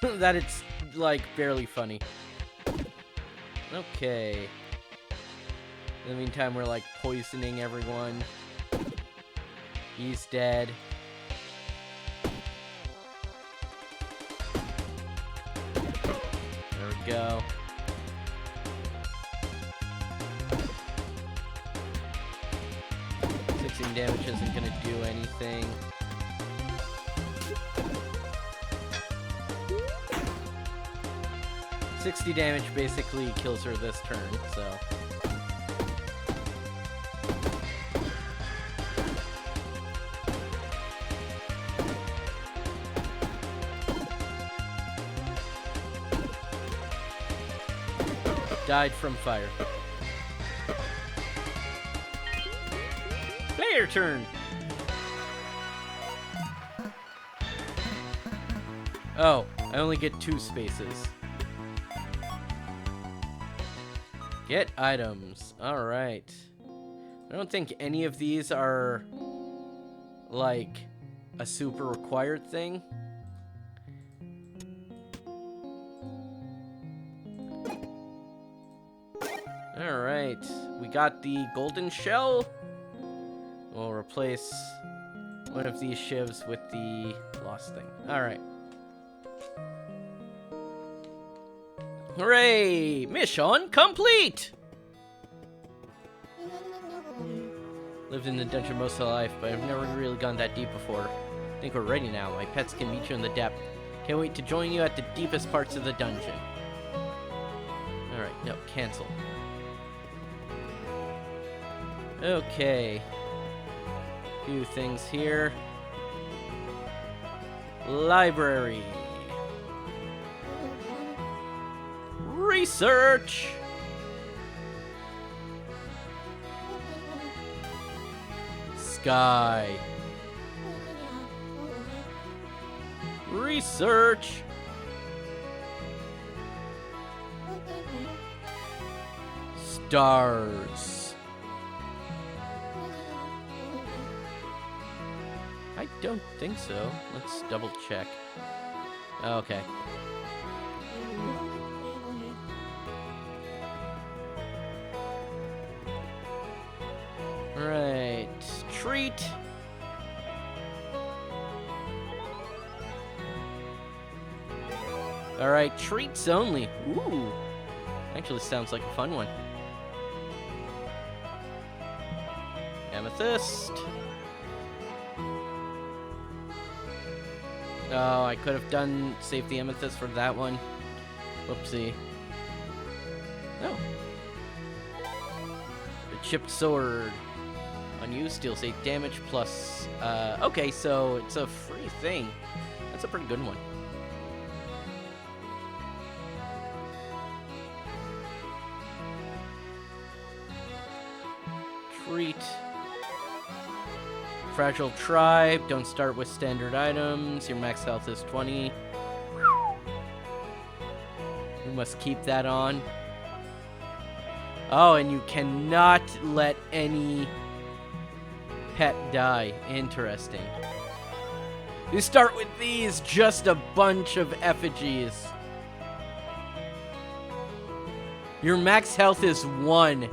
That it's, like, barely funny. Okay. In the meantime, we're, like, poisoning everyone. He's dead. There we go. Damage isn't gonna do anything. $60 damage basically kills her this turn, so. Died from fire. Player turn. Oh, I only get 2 spaces. Get items. Alright. I don't think any of these are, like, a super required thing. Alright. We got the golden shell. We'll replace one of these shivs with the lost thing. Alright. Hooray! Mission complete! Lived in the dungeon most of my life, but I've never really gone that deep before. I think we're ready now. My pets can meet you in the depth. Can't wait to join you at the deepest parts of the dungeon. Alright, no, cancel. Okay. Few things here. Library. Research. Sky. Research. Stars. I don't think so. Let's double check. Okay. Right. Treat. Alright, treats only. Ooh. Actually sounds like a fun one. Amethyst. Oh, I could have saved the amethyst for that one. Whoopsie. No. The chipped sword. Unused, deals 8 damage plus... okay, so it's a free thing. That's a pretty good one. Treat. Fragile tribe. Don't start with standard items. Your max health is 20. You must keep that on. Oh, and you cannot let any pet die. Interesting. You start with these, just a bunch of effigies. Your max health is 1.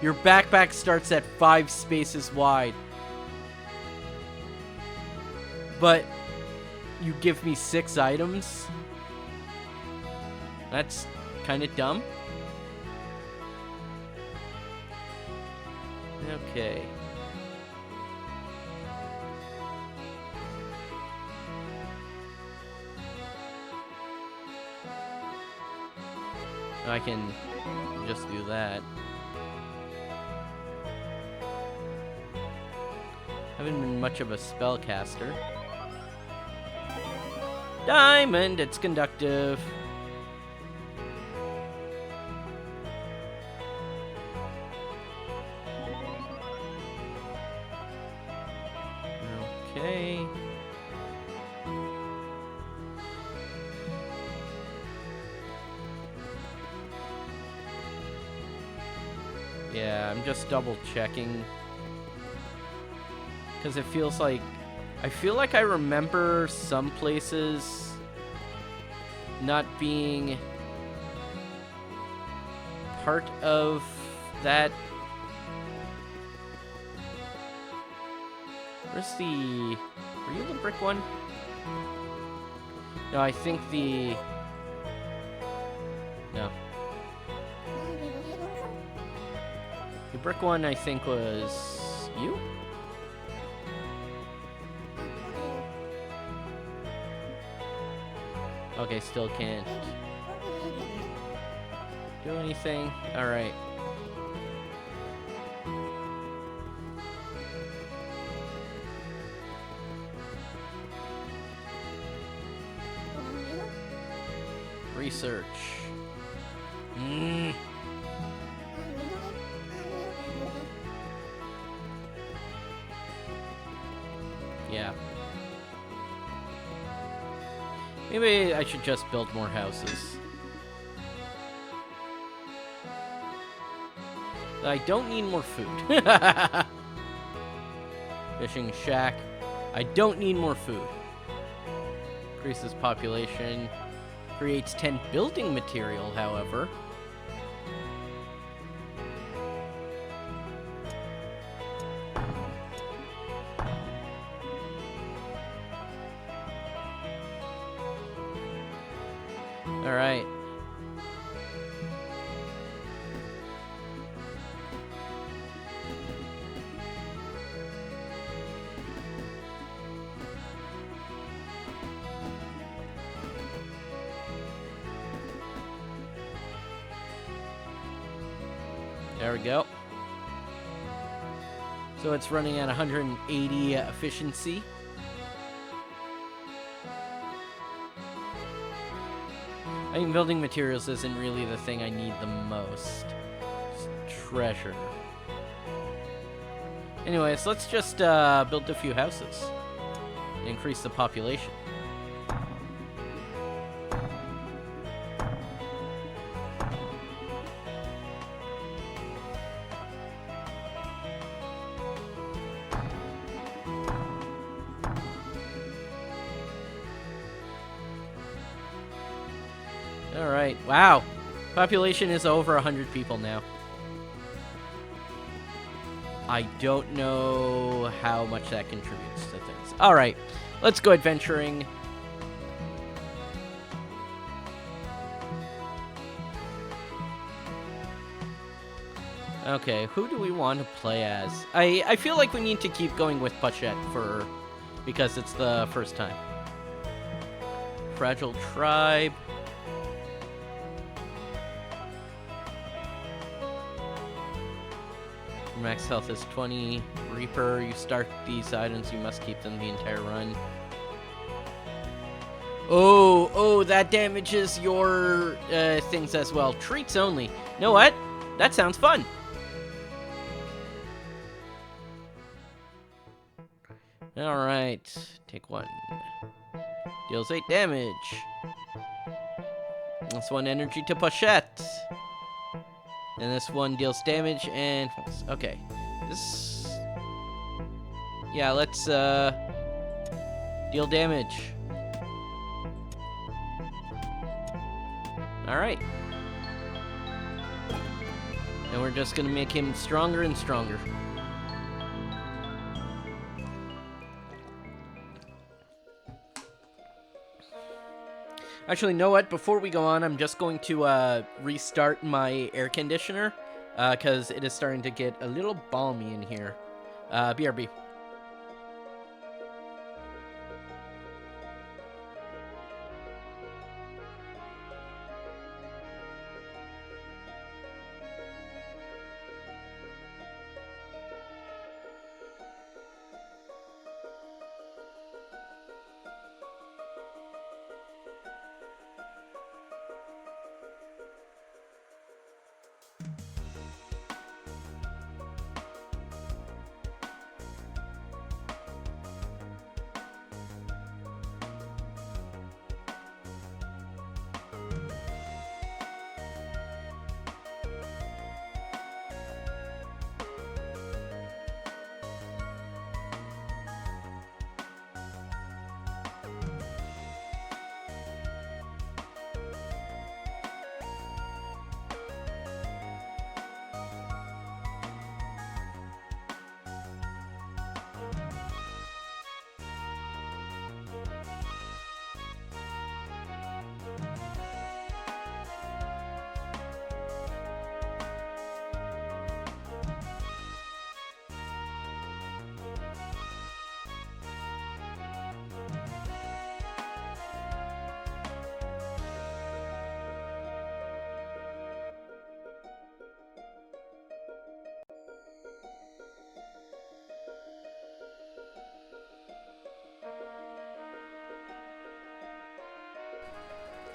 Your backpack starts at 5 spaces wide. But you give me 6 items? That's kind of dumb. Okay. I can just do that. Haven't been much of a spellcaster. Diamond, it's conductive. Okay. Yeah, I'm just double checking. Because it feels like... I feel like I remember some places not being part of that. Where's the... Were you the brick one? No, I think the... No. The brick one, I think, was... you? Okay, still can't do anything. Alright. Research. Yeah. Maybe I should just build more houses. I don't need more food. Fishing shack. I don't need more food. Increases population. Creates 10 building material, however. All right. There we go. So it's running at 180 efficiency. I mean, building materials isn't really the thing I need the most. It's treasure. Anyways, let's just build a few houses. Increase the population. Alright, wow. Population is over 100 people now. I don't know how much that contributes to things. Alright, let's go adventuring. Okay, who do we want to play as? I feel like we need to keep going with Pochette because it's the first time. Fragile Tribe. Max health is 20. Reaper, you start these items, you must keep them the entire run. Oh, that damages your things as well. Treats only. You know what? That sounds fun. Alright, take 1. Deals 8 damage. That's 1 energy to Pochette. And this one deals damage and... Okay. This... Yeah, let's Deal damage. Alright. And we're just gonna make him stronger and stronger. Actually, you know what? Before we go on, I'm just going to restart my air conditioner, because it is starting to get a little balmy in here. BRB.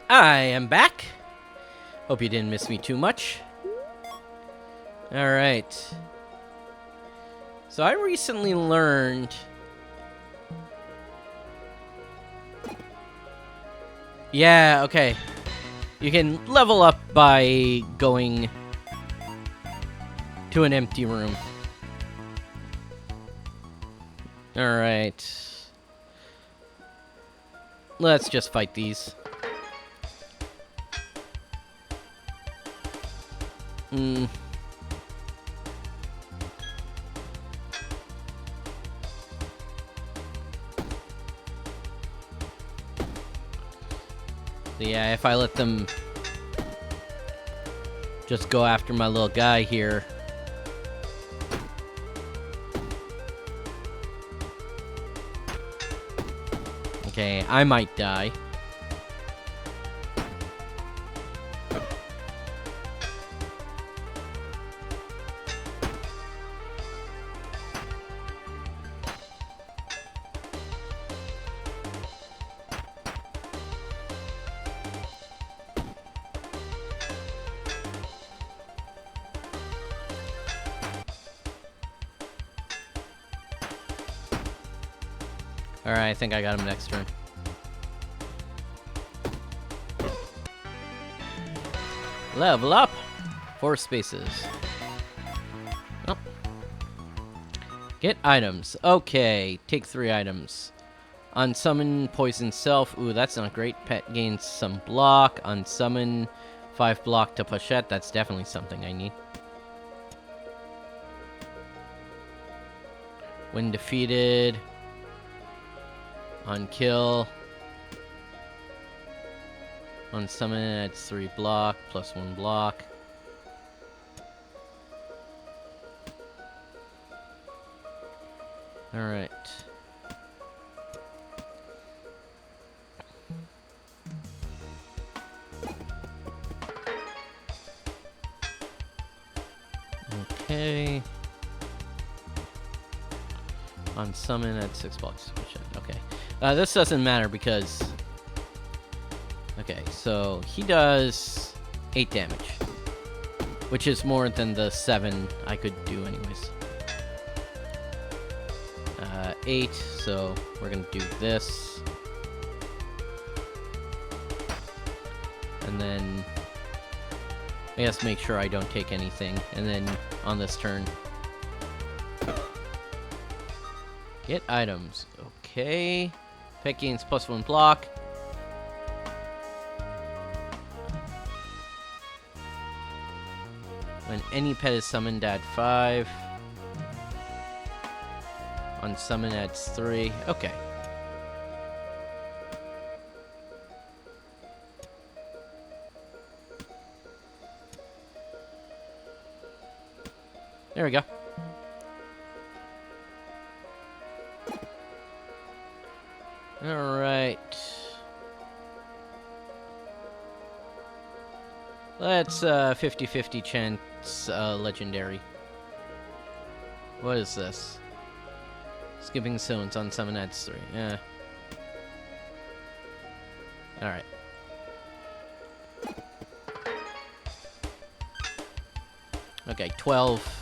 I am back. Hope you didn't miss me too much. Alright. So I recently learned... Yeah, okay. You can level up by going to an empty room. Alright. Let's just fight these. So yeah, if I let them just go after my little guy here. Okay, I might die. Alright, I think I got him next turn. Level up! 4 spaces. Oh. Get items. Okay, take 3 items. Unsummon poison self. Ooh, that's not great. Pet gains some block. Unsummon 5 block to pochette. That's definitely something I need. When defeated. On kill. On summon, adds 3 block, plus 1 block. Alright. Okay. On summon, add 6 blocks. Okay. This doesn't matter because... Okay, so he does 8 damage. Which is more than the 7 I could do anyways. 8, so we're gonna do this. And then... I guess make sure I don't take anything. And then on this turn... Get items. Okay. Pet gains +1 block. When any pet is summoned, add 5. On summon, adds 3. Okay. There we go. Alright. Let's 50-50 chance legendary. What is this? Skipping zones on summon adds 3. Yeah. Alright. Okay, 12.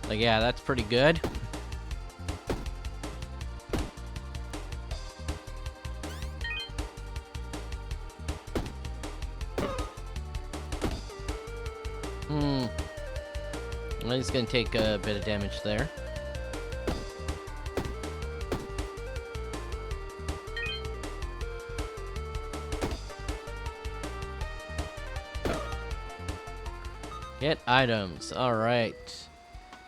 Like, yeah, that's pretty good. Well, he's gonna take a bit of damage there. Get items. Alright.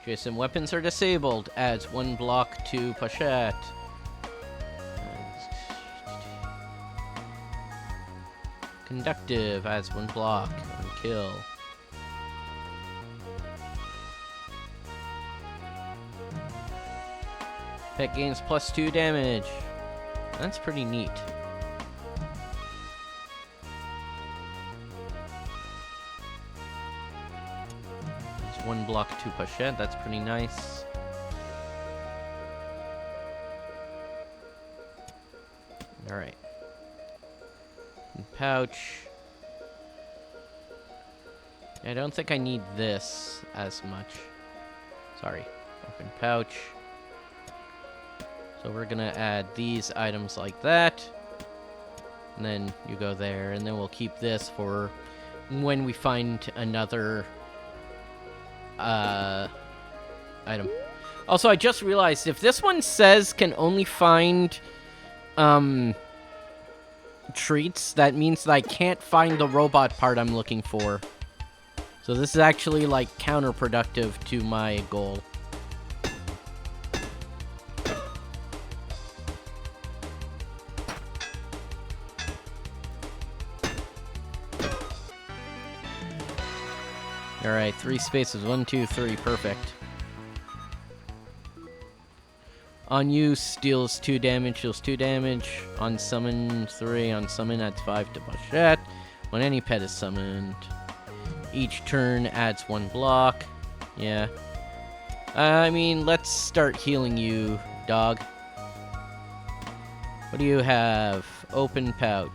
Adjacent weapons are disabled. Adds 1 block to Pochette. Conductive adds 1 block and kill. Pet gains +2 damage. That's pretty neat. It's 1 block to Pochette. That's pretty nice. Alright. Pouch. I don't think I need this as much. Sorry. Open pouch. So we're gonna add these items like that. And then you go there, and then we'll keep this for when we find another item. Also, I just realized if this one says can only find treats, that means that I can't find the robot part I'm looking for. So this is actually like counterproductive to my goal. Alright, 3 spaces. 1, 2, 3. Perfect. On use, deals 2 damage, deals 2 damage. On summon, 3. On summon, adds 5 to Pochette. When any pet is summoned. Each turn adds 1 block. Yeah. I mean, let's start healing you, dog. What do you have? Open pouch.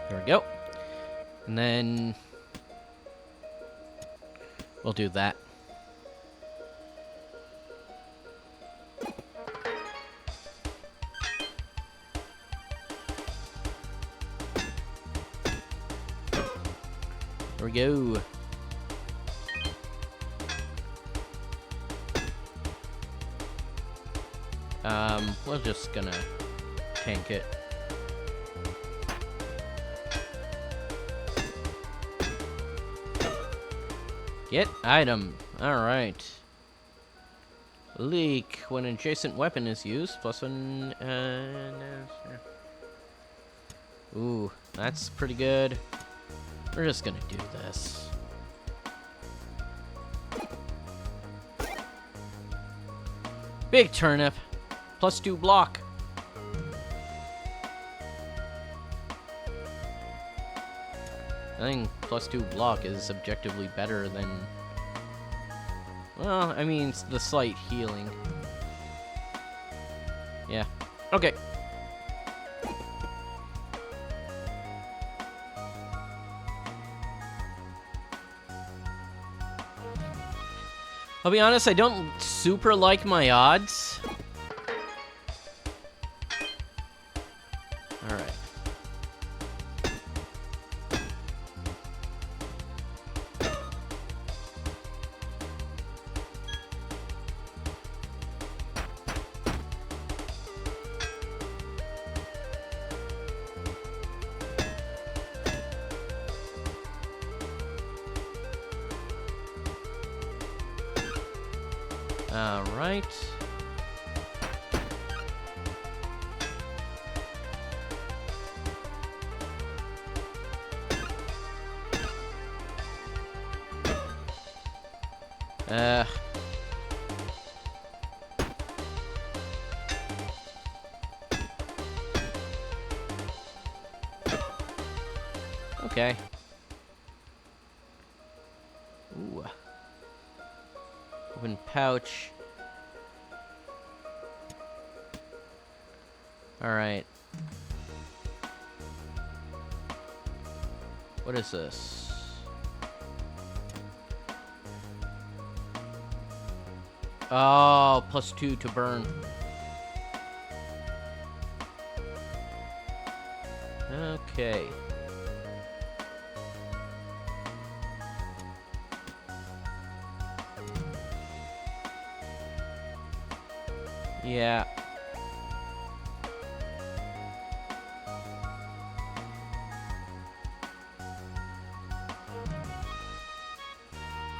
There we go. And then we'll do that. There we go. We're just gonna tank it. Get item. Alright. Leak. When an adjacent weapon is used, +1... Ooh, that's pretty good. We're just gonna do this. Big turnip. +2 block. I think +2 block is objectively better than... Well, I mean, it's the slight healing. Yeah. Okay. I'll be honest, I don't super like my odds. Alright. Alright. Okay. Ooh. Open pouch. Alright. What is this? Oh, +2 to burn. Okay. Yeah.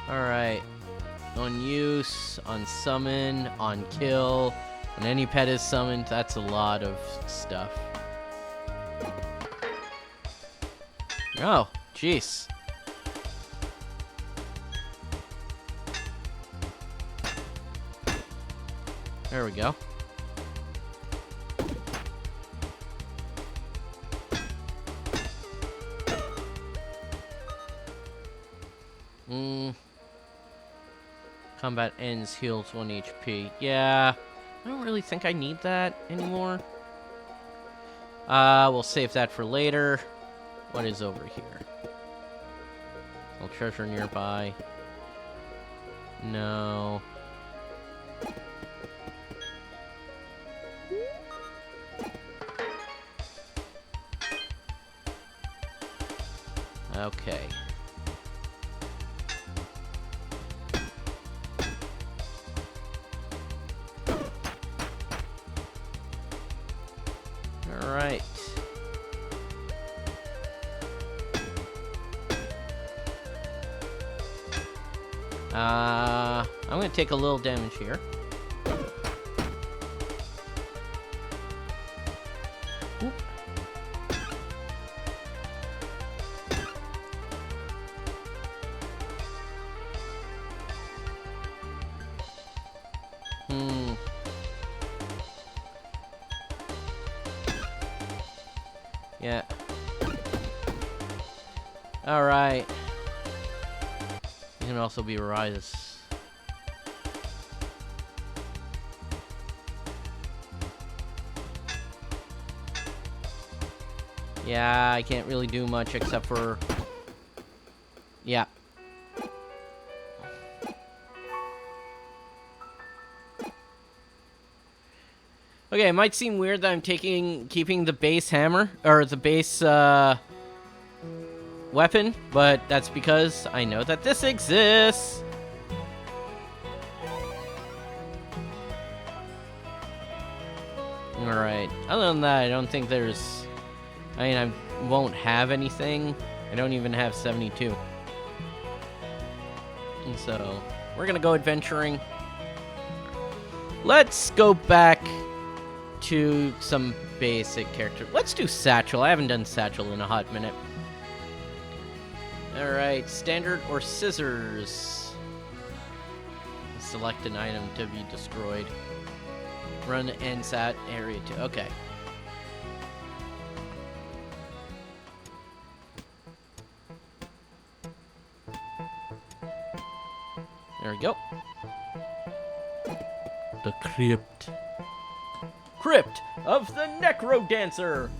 Alright. On use, on summon, on kill. When any pet is summoned, that's a lot of stuff. Oh, jeez. There we go. Combat ends, heals 1 HP. Yeah, I don't really think I need that anymore. We'll save that for later. What is over here? Little treasure nearby. No. Okay. Alright. I'm gonna take a little damage here. Oop. Yeah. Alright. You can also be Rise. Yeah, I can't really do much except for... Yeah. Okay, it might seem weird that I'm keeping the base hammer, or the base, weapon, but that's because I know that this exists. Alright, other than that, I don't think there's... I mean, I won't have anything. I don't even have 72. And so, we're gonna go adventuring. Let's go back to some basic character. Let's do Satchel. I haven't done Satchel in a hot minute. Alright, standard or scissors? Select an item to be destroyed. Run NSAT area 2. Okay. There we go. The Crypt. Crypt of the Necro Dancer.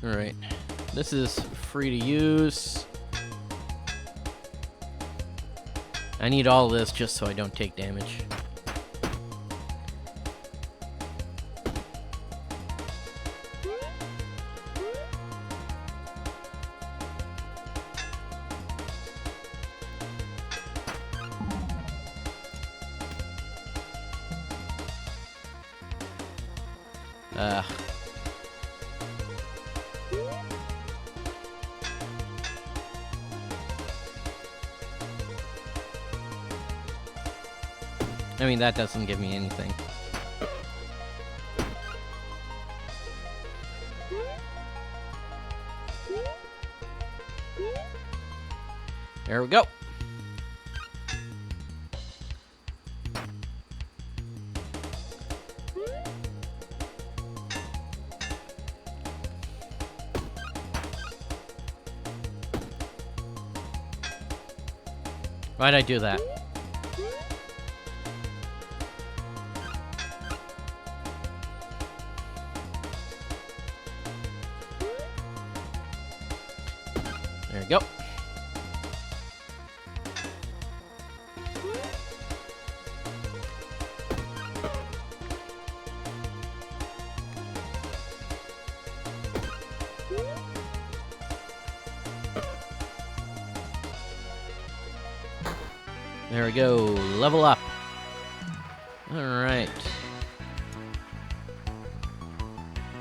Alright. This is free to use. I need all this just so I don't take damage. I mean, that doesn't give me anything. There we go. Why'd I do that? There we go. There we go. Level up. All right.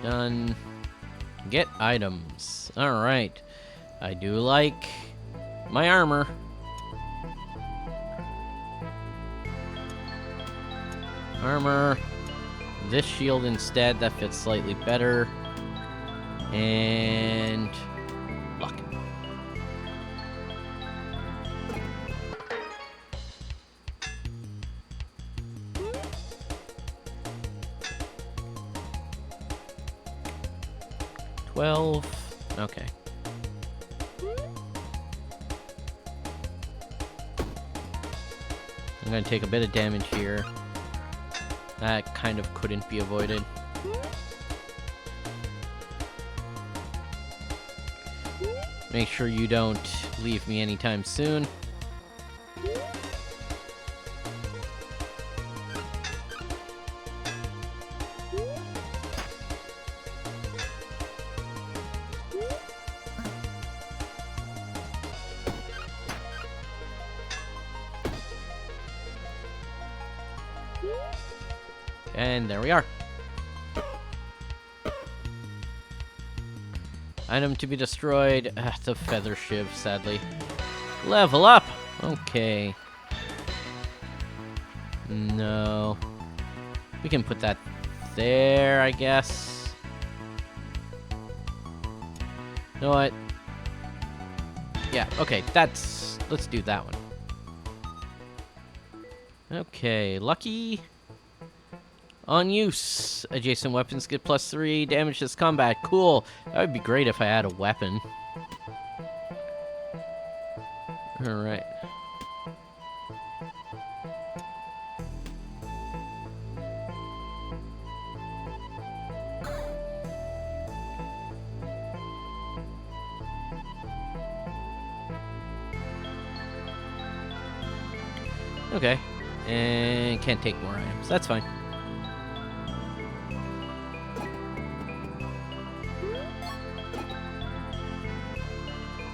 Done. Get items. All right. I do like my armor. Armor. This shield instead, that fits slightly better. And luck. Okay. I'm gonna take a bit of damage here. That kind of couldn't be avoided. Make sure you don't leave me anytime soon. And there we are. Item to be destroyed. The feather shiv, sadly. Level up! Okay. No. We can put that there, I guess. You know what? Yeah, okay, let's do that one. Okay, lucky. On use. Adjacent weapons get +3 damage this combat. Cool. That would be great if I had a weapon. Alright. Okay. And can't take more items. That's fine.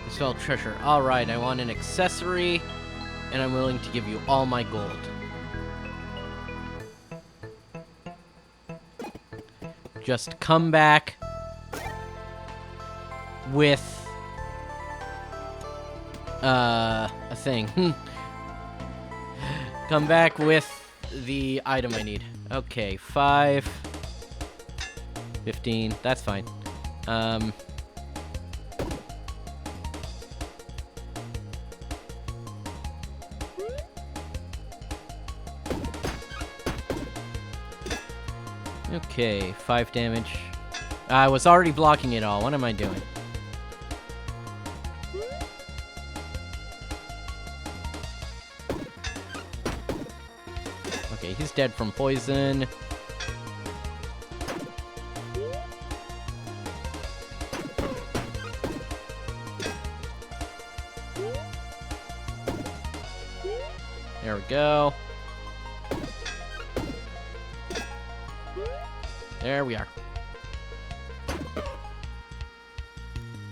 Spell treasure. Alright, I want an accessory, and I'm willing to give you all my gold. Just come back with a thing. Come back with the item I need. Okay, 5, 15, that's fine. Okay, 5 damage. I was already blocking it all. What am I doing? Okay, he's dead from poison. There we go. There we are.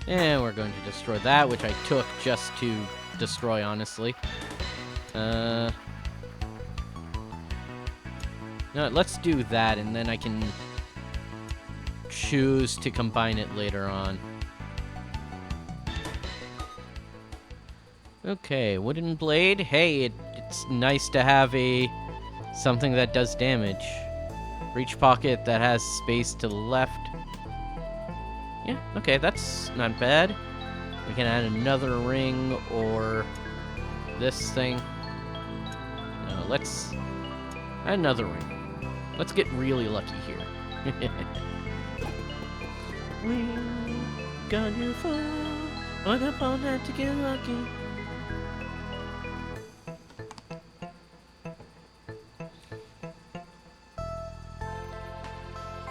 And we're going to destroy that, which I took just to destroy, honestly. No, let's do that, and then I can choose to combine it later on. Okay, wooden blade. Hey, it's nice to have something that does damage. Reach pocket that has space to the left. Yeah, okay, that's not bad. We can add another ring or this thing. No, let's add another ring. Let's get really lucky here. We gonna fall on up all night to get lucky.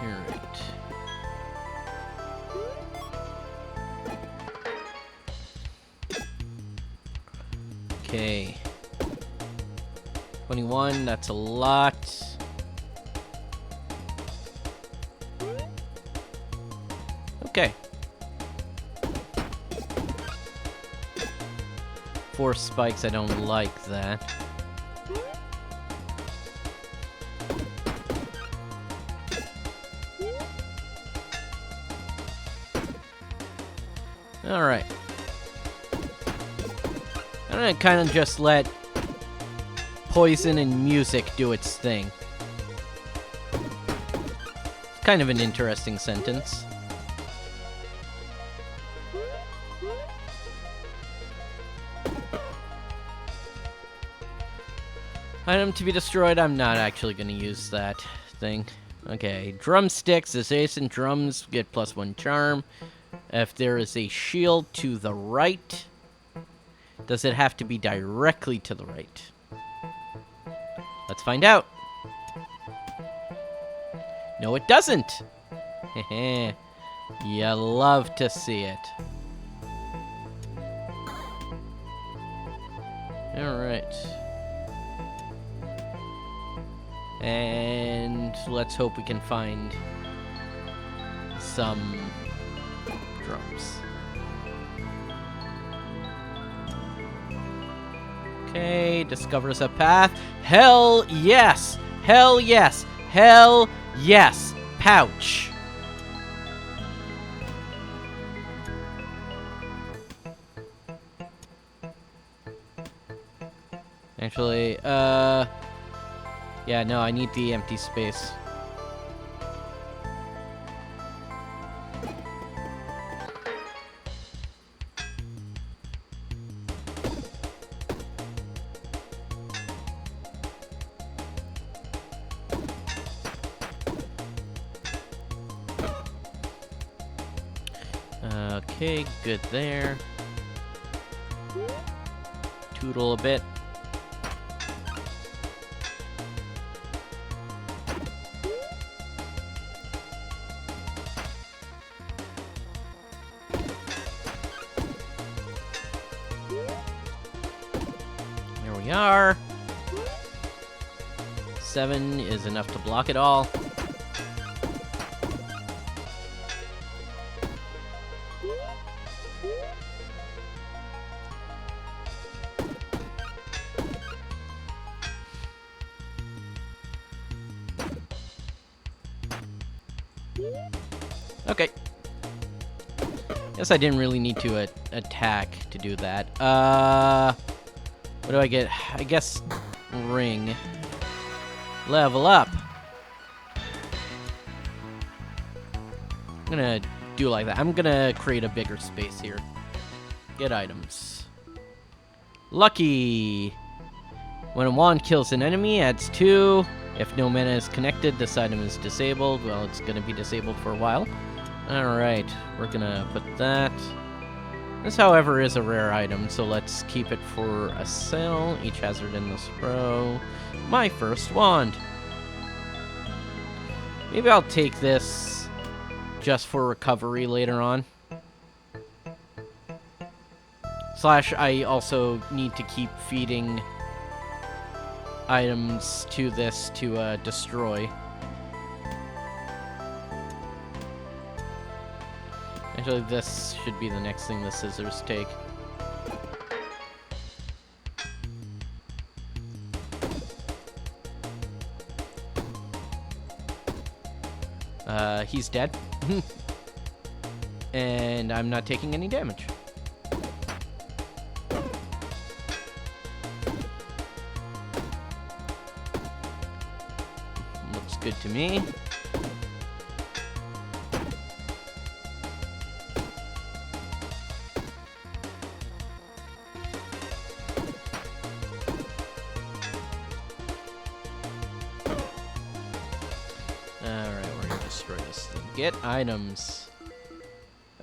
Alright. Okay. 21, that's a lot. Okay. 4 spikes, I don't like that. Alright. I'm gonna kind of just let poison and music do its thing. It's kind of an interesting sentence. Item to be destroyed, I'm not actually going to use that thing. Okay, drumsticks, adjacent drums get +1 charm. If there is a shield to the right, does it have to be directly to the right? Let's find out. No, it doesn't. Heh. You love to see it. Alright. And let's hope we can find some drums. Okay, discovers a path. Hell yes! Hell yes! Hell yes! Pouch! Actually, yeah, no, I need the empty space. Okay, good there. Tootle a bit. There we are. 7 is enough to block it all. Okay. Guess I didn't really need to attack to do that. What do I get? I guess ring. Level up. I'm gonna do like that. I'm gonna create a bigger space here. Get items. Lucky. When a wand kills an enemy, adds 2. If no mana is connected, this item is disabled. Well, it's gonna be disabled for a while. Alright, we're gonna put that. This, however, is a rare item, so let's keep it for a sale. Each hazard in this row. My first wand. Maybe I'll take this just for recovery later on. / I also need to keep feeding items to this to destroy. Actually, this should be the next thing the scissors take. He's dead. And I'm not taking any damage. Looks good to me. Get items.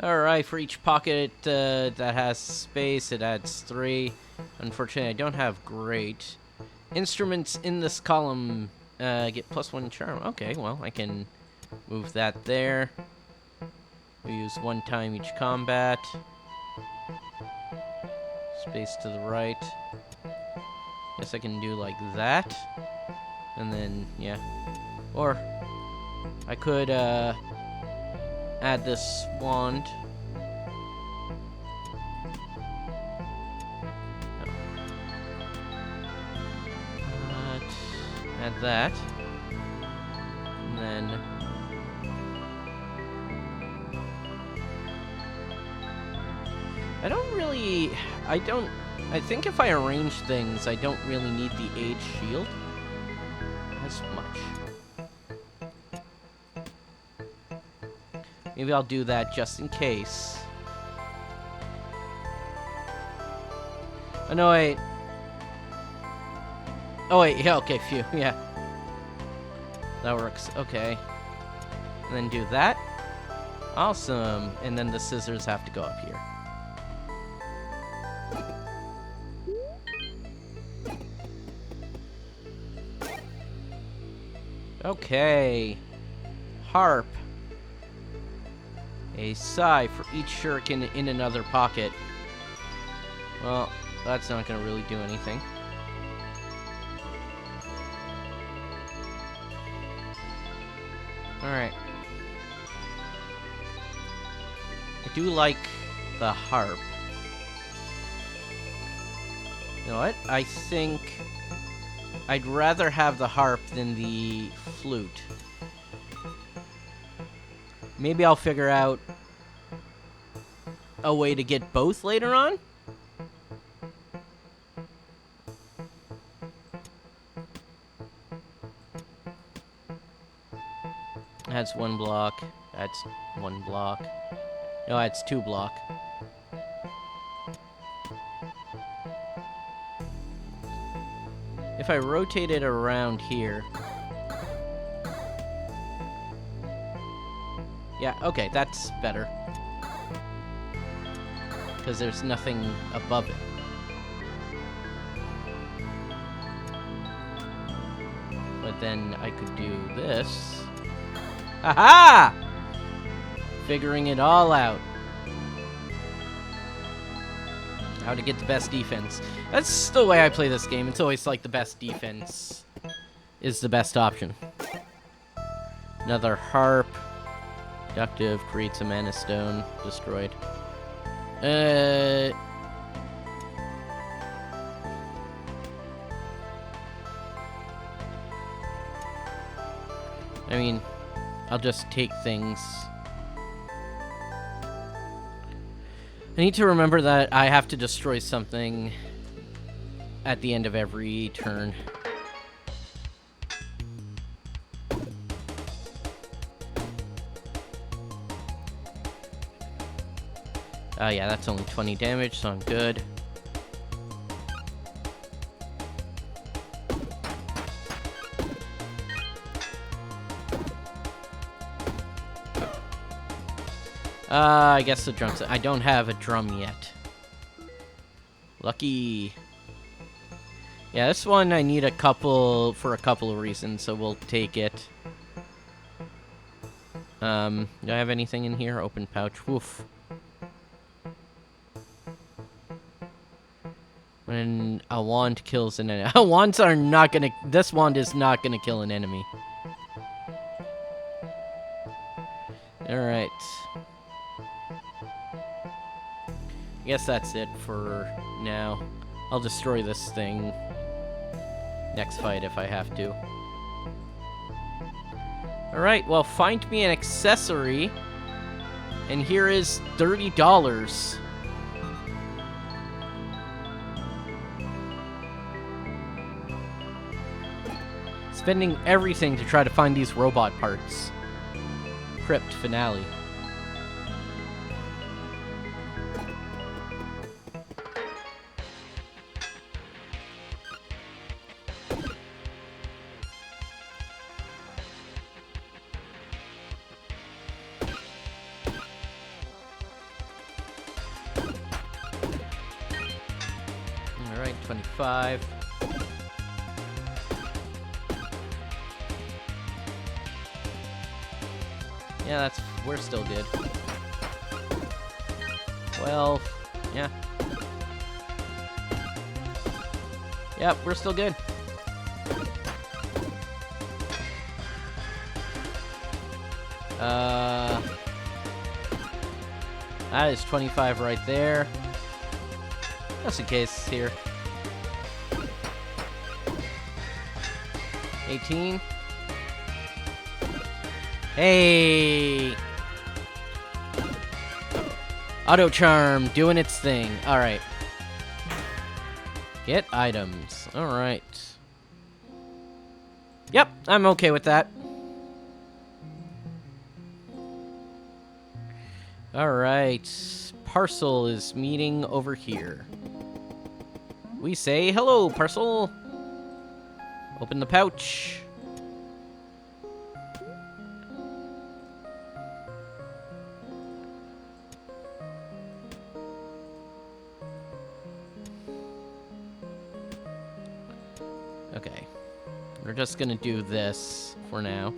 Alright, for each pocket that has space, it adds 3. Unfortunately, I don't have great. Instruments in this column get +1 charm. Okay, well, I can move that there. We use 1 time each combat. Space to the right. Guess I can do like that. And then, yeah. Or I could, add this wand. Add that. And then I think if I arrange things, I don't really need the age shield as much. Maybe I'll do that just in case. Oh, no, wait. Oh, wait, yeah, okay, phew, yeah. That works, okay. And then do that. Awesome. And then the scissors have to go up here. Okay. Harp. A sigh for each shuriken in another pocket. Well, that's not gonna really do anything. Alright. I do like the harp. You know what? I think I'd rather have the harp than the flute. Maybe I'll figure out a way to get both later on? That's 1 block. That's 1 block. No, that's 2 block. If I rotate it around here... Yeah, okay, that's better. Because there's nothing above it. But then I could do this. Aha! Figuring it all out. How to get the best defense. That's the way I play this game. It's always like the best defense is the best option. Another harp. Productive, creates a mana stone, destroyed. I mean, I'll just take things. I need to remember that I have to destroy something at the end of every turn. Yeah, that's only 20 damage, so I'm good. I guess the drums... I don't have a drum yet. Lucky. Yeah, this one I need for a couple of reasons, so we'll take it. Do I have anything in here? Open pouch. Woof. When a wand kills an enemy. Wands are not gonna... This wand is not gonna kill an enemy. Alright. I guess that's it for now. I'll destroy this thing next fight if I have to. Alright, well, find me an accessory. And here is $30. Spending everything to try to find these robot parts. Crypt finale. Alright, 25. Yeah, we're still good. 12. Yeah. Yep, we're still good. That is 25 right there. That's the case here. 18. Hey! Auto Charm doing its thing. Alright. Get items. Alright. Yep, I'm okay with that. Alright. Parcel is meeting over here. We say, hello, Parcel. Open the pouch. Okay. We're just gonna do this for now.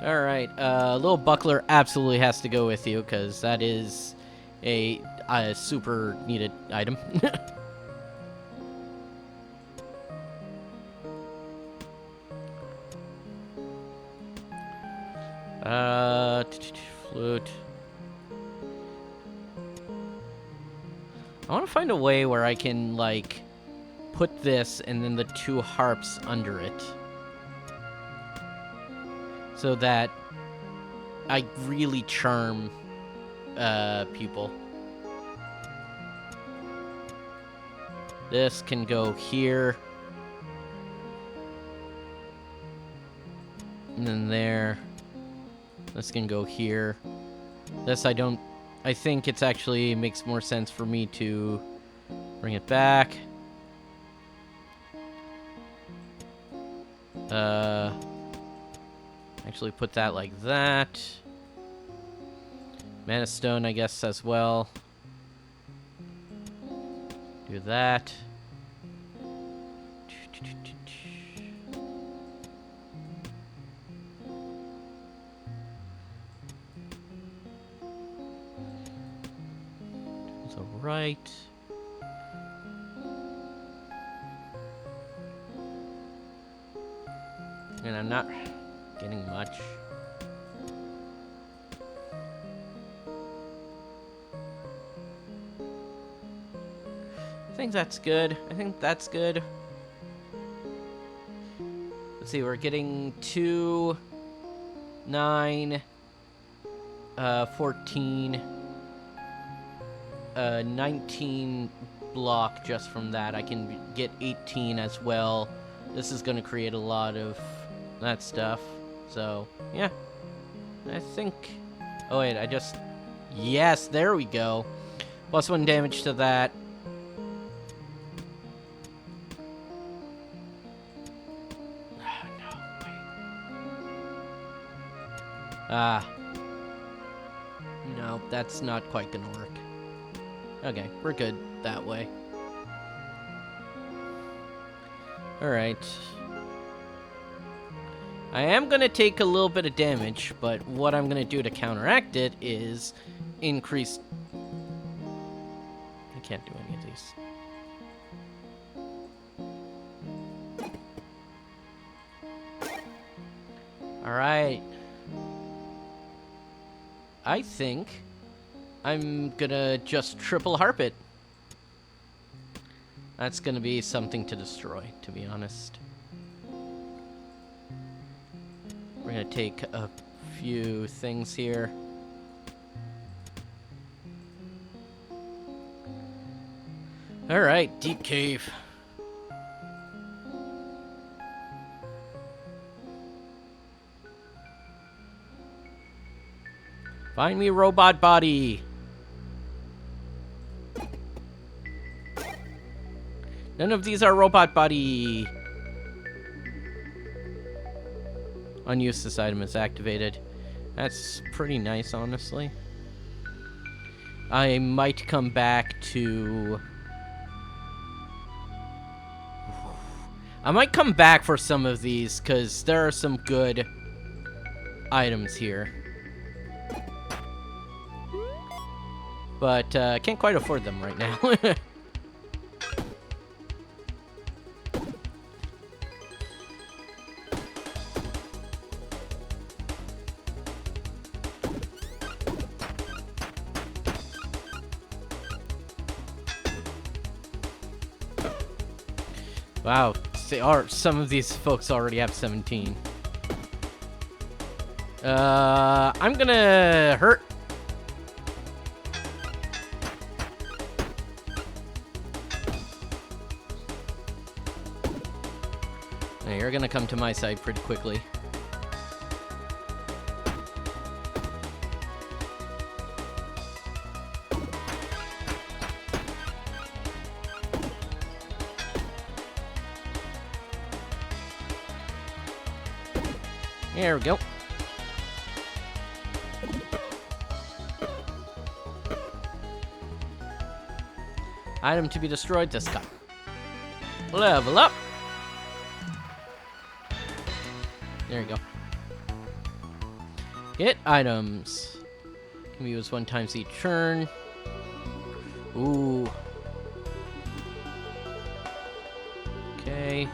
Alright, little buckler absolutely has to go with you, because that is a super needed item. Flute. I want to find a way where I can, like, put this and then the two harps under it. So that I really charm people. This can go here. And then there. This can go here. This I think it's actually makes more sense for me to bring it back. Actually put that like that. Mana Stone, I guess, as well. Do that. It's all right. And I'm not getting much. I think that's good. I think that's good. Let's see, we're getting 2, 9, 14, 19 block just from that. I can get 18 as well. This is going to create a lot of that stuff. So, yeah. I think... Oh, wait, I just... Yes, there we go. +1 damage to that. No, that's not quite gonna work. Okay, we're good that way. Alright. I am gonna take a little bit of damage, but what I'm gonna do to counteract it is increased... I can't do any of these. Alright. I think I'm gonna just triple harp it. That's gonna be something to destroy, to be honest. We're gonna take a few things here. Alright, deep cave. Find me robot body. None of these are robot body. Unused this item is activated. That's pretty nice, honestly. I might come back to... I might come back for some of these, because there are some good items here. But can't quite afford them right now. Wow, some of these folks already have 17. I'm gonna hurt. Now you're gonna come to my side pretty quickly. There we go. Item to be destroyed, discard. Level up. There you go. Get items. Can be used 1 time each turn. Ooh. Okay.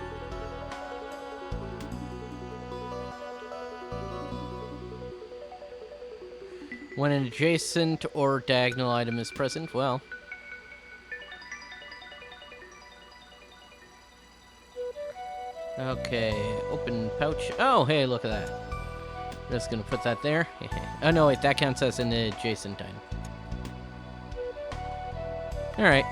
When an adjacent or diagonal item is present, well. Okay, open pouch. Oh, hey, look at that. Just gonna put that there. Oh, no, wait, that counts as an adjacent item. Alright.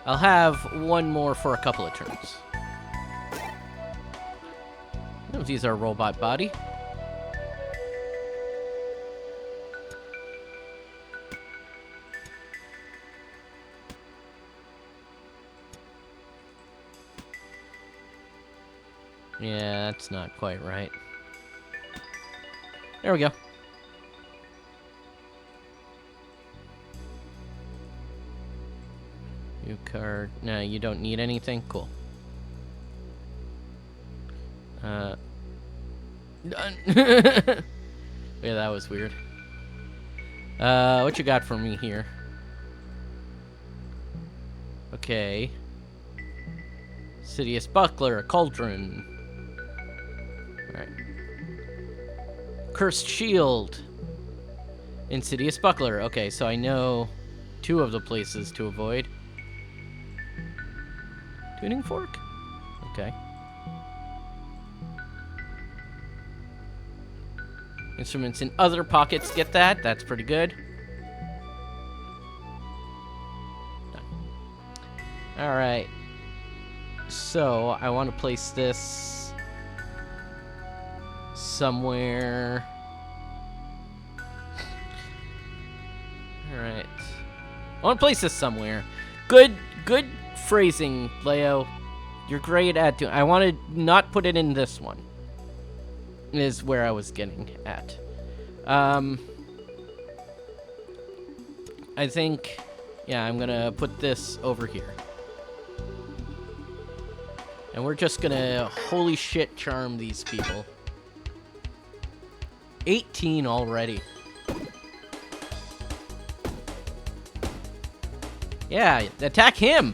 I'll have one more for a couple of turns. Oh, these are robot body. Yeah, that's not quite right. There we go. New card. No, you don't need anything? Cool. Done. Yeah, that was weird. What you got for me here? Okay. Sidious Buckler, a Cauldron. Alright. Cursed Shield. Insidious Buckler. Okay, so I know 2 of the places to avoid. Tuning Fork? Okay. Instruments in other pockets, get that. That's pretty good. Done. Alright. So, I want to place this somewhere. Alright. I want to place this somewhere. Good phrasing, Leo. You're great at doing... I want to not put it in this one. Is where I was getting at. I think... Yeah, I'm gonna put this over here. And we're just gonna holy shit charm these people. 18 already. Yeah, attack him!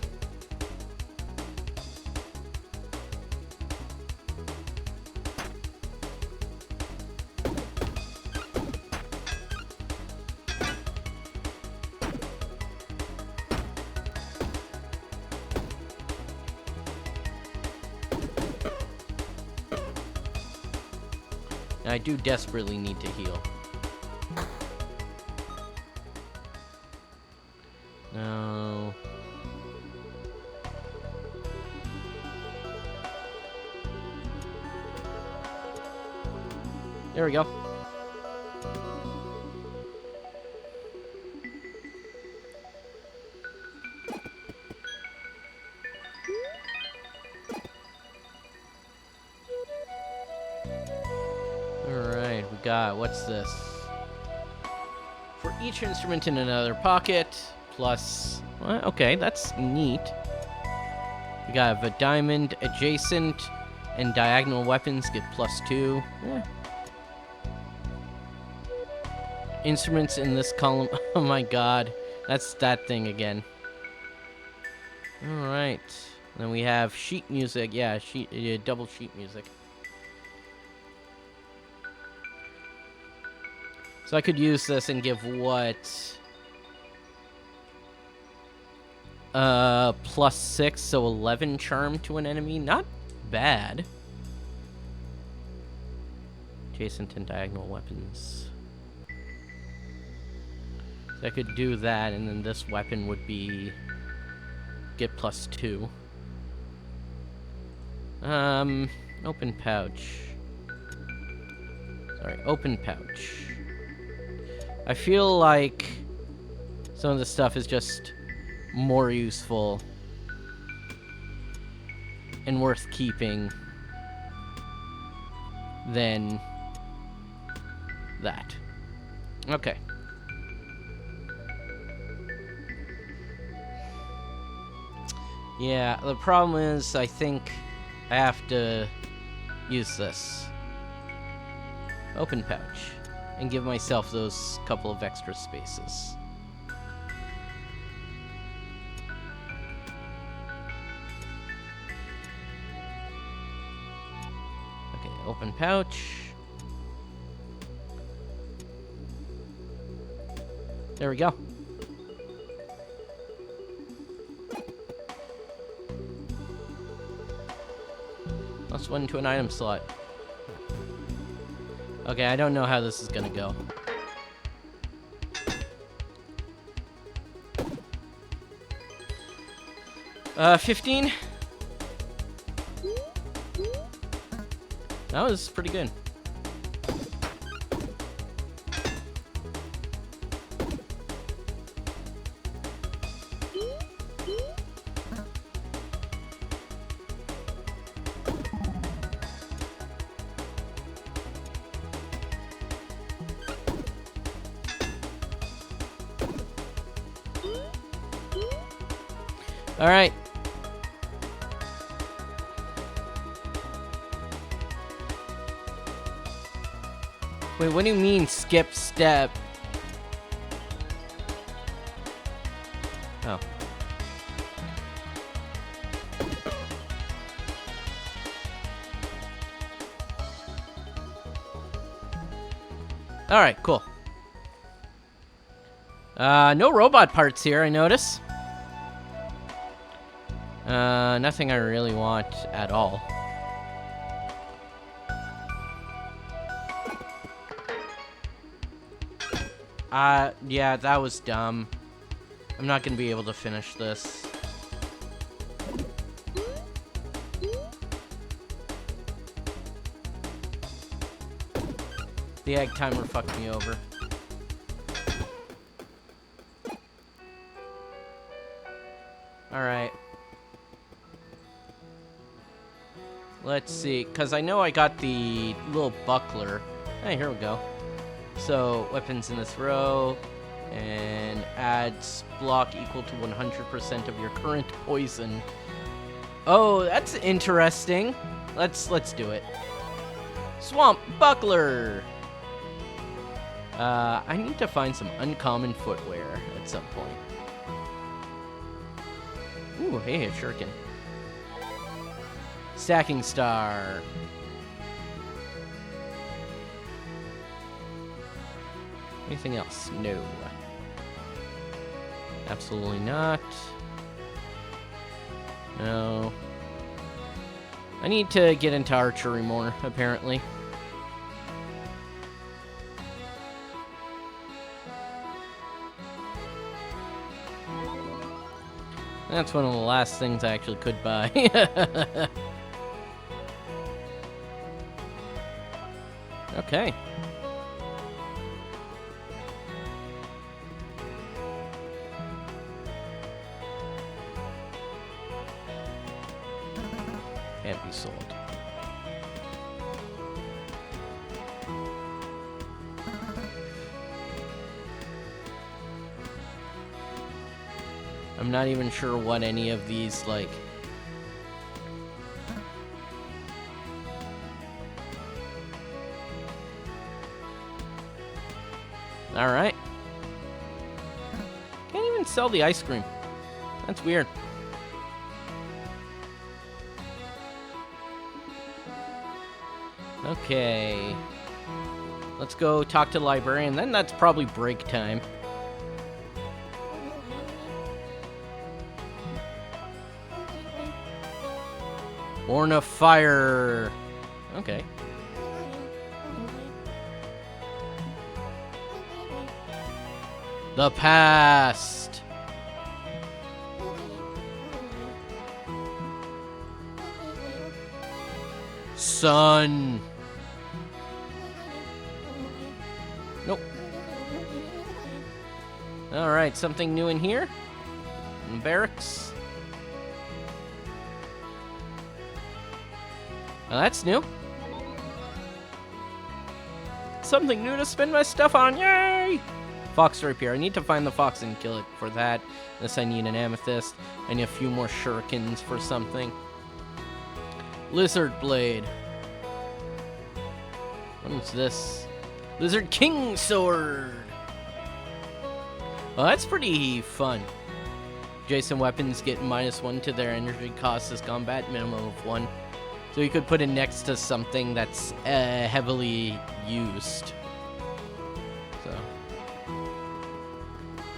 I do desperately need to heal. No. There we go. Alright, we got, what's this? For each instrument in another pocket, plus... Well, okay, that's neat. We got a diamond, adjacent, and diagonal weapons get +2. Yeah. Instruments in this column. Oh my god. That's that thing again. Alright. Then we have sheet music. Yeah, double sheet music. So I could use this and give what? +6, so 11 charm to an enemy. Not bad. Adjacent and diagonal weapons. So I could do that, and then this weapon would be... get +2. Open pouch. Sorry, open pouch. I feel like some of the stuff is just more useful and worth keeping than that. Okay. Yeah, the problem is I think I have to use this. Open pouch. And give myself those couple of extra spaces. Okay, open pouch. There we go. +1 to an item slot. Okay, I don't know how this is gonna go. Uh, 15? That was pretty good. All right. Wait, what do you mean skip step? Oh. All right, cool. No robot parts here, I notice. Nothing I really want at all. Yeah, that was dumb. I'm not gonna be able to finish this. The egg timer fucked me over. Alright. Let's see, because I know I got the little buckler. Hey, here we go. So, weapons in this row, and adds block equal to 100% of your current poison. Oh, that's interesting. Let's do it. Swamp buckler. I need to find some uncommon footwear at some point. Ooh, hey, a shuriken. Stacking star. Anything else? No. Absolutely not. No. I need to get into archery more, apparently. That's one of the last things I actually could buy. Okay. Can't be sold. I'm not even sure what any of these, like... Alright. Can't even sell the ice cream. That's weird. Okay. Let's go talk to the librarian. Then that's probably break time. Horn of Fire. Okay. The past. Sun. Nope. Alright, something new in here? In barracks? Well, that's new. Something new to spend my stuff on, yay! Fox rapier. I need to find the fox and kill it for that. Unless I need an amethyst. I need a few more shurikens for something. Lizard blade. What is this? Lizard King sword. Well, that's pretty fun. Adjacent weapons get -1 to their energy cost as combat, minimum of 1. So you could put it next to something that's heavily used. So.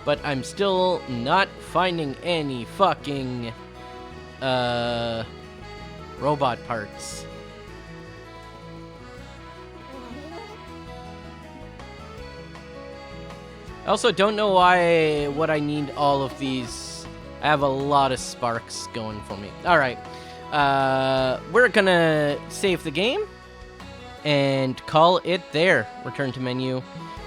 But I'm still not finding any fucking robot parts. I also don't know what I need all of these. I have a lot of sparks going for me. Alright. We're gonna save the game and call it there. Return to menu.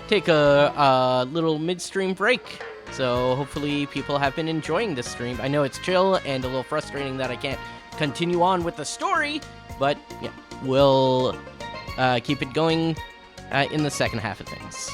Take a little midstream break. So hopefully people have been enjoying this stream. I know it's chill and a little frustrating that I can't continue on with the story, but yeah, we'll keep it going in the second half of things.